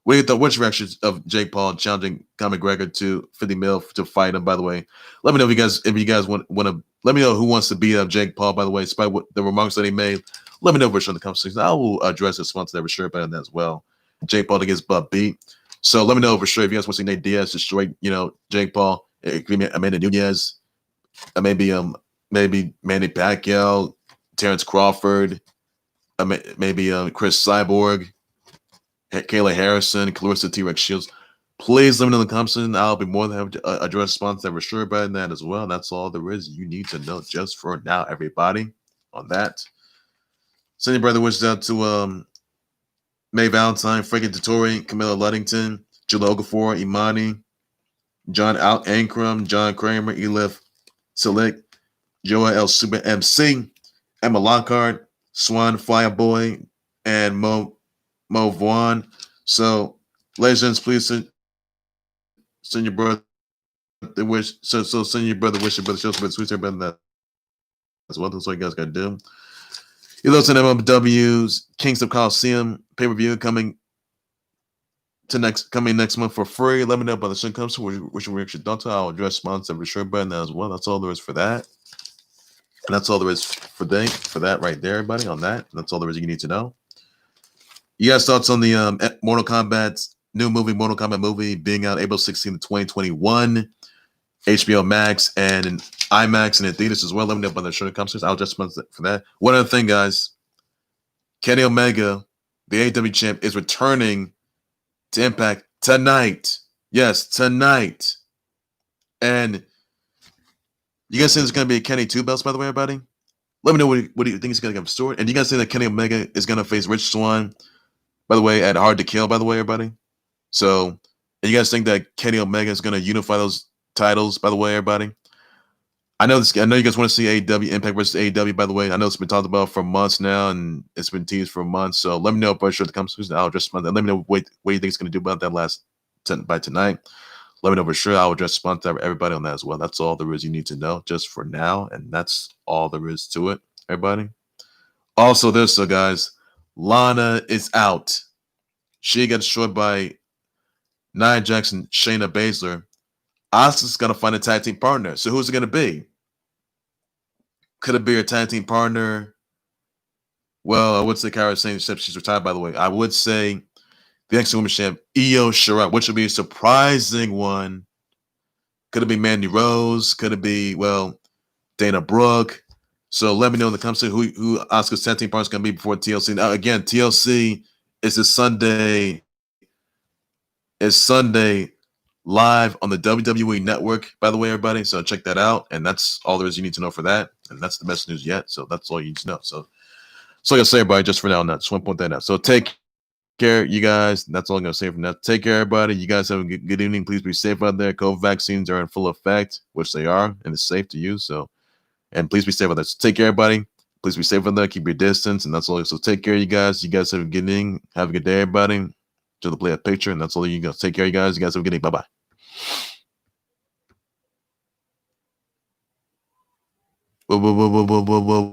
What do you thought? What's your reaction of Jake Paul challenging Conor McGregor to 50 mil to fight him? By the way, let me know if you guys want to. Let me know who wants to beat up Jake Paul. By the way, despite what the remarks that he made, let me know for sure in the comment section. I will address the sponsor for sure about that as well. Jake Paul to get his butt beat. So let me know for sure if you guys want to see Nate Diaz destroy, Jake Paul, Amanda Nunes, maybe Manny Pacquiao, Terrence Crawford, maybe Chris Cyborg. Kayla Harrison, Clarissa T-Rex Shields. Please let me know in the comments, and I'll be more than happy to address sponsors for sure about that as well. That's all there is you need to know just for now, everybody, on that. Send your brother wishes out to May Valentine, Frankie Dettori, Camilla Luddington, Jill Okafor, Imani, John Al Ankrum, John Kramer, Elif Silic, Joa L. Super MC, Emma Lockhart, Swan Fireboy, and Mo Vaughn. So, ladies and gentlemen, please send your brother the wish. So send your brother wish your brother shows sweet better that as well. That's what you guys gotta do. You listen to MMW's Kings of Coliseum pay-per-view coming next month for free. Let me know about the show comes. Which reaction thoughts. I'll address sponsor for sure button as well. That's all there is for that. And that's all there is for that right there, everybody. On that. That's all there is you need to know. You guys' thoughts on the Mortal Kombat's new movie, Mortal Kombat movie, being out April 16th, 2021, HBO Max and in IMAX and in theaters as well. Let me know about the show comments. I'll just sponsor for that. One other thing, guys. Kenny Omega, the AEW champ, is returning to Impact tonight. Yes, tonight. And you guys think there's going to be a Kenny 2 belts, by the way, everybody? Let me know what do you think is going to get stored. And you guys think that Kenny Omega is going to face Rich Swann, by the way, at Hard to Kill, by the way, everybody? So, and you guys think that Kenny Omega is going to unify those titles, by the way, everybody? I know you guys want to see AEW Impact versus AEW, by the way. I know it's been talked about for months now, and it's been teased for months. So let me know about sure the comments. I'll just let me know what you think it's going to do about that by tonight. Let me know for sure. I'll address sponsor everybody on that as well. That's all there is you need to know just for now, and that's all there is to it, everybody. Also, guys, Lana is out. She got destroyed by Nia Jackson, Shayna Baszler. Asuka's going to find a tag team partner. So who's it going to be? Could it be a tag team partner? Well, I would say Kara saying except she's retired, by the way. I would say the ex-women's champ, Io Shirai, which would be a surprising one. Could it be Mandy Rose? Could it be, Dana Brooke? So let me know in the comments who Asuka's tag team partner is going to be before TLC. Now, again, TLC is this Sunday. It's Sunday live on the WWE Network, by the way, everybody. So check that out. And that's all there is you need to know for that. And that's the best news yet. So that's all you need to know. So like I say, everybody, just for now, I just want to point that out. So take care, you guys. That's all I'm gonna say from that. Take care, everybody. You guys have a good evening. Please be safe out there. COVID vaccines are in full effect, which they are, and it's safe to use. So, and please be safe out there. So take care, everybody. Please be safe out there. Keep your distance, and that's all. So take care, you guys. You guys have a good evening. Have a good day, everybody. To the play a picture, and that's all you guys. Take care, you guys. You guys have a good evening. Bye bye. Whoa, whoa, whoa, whoa, whoa, whoa, whoa.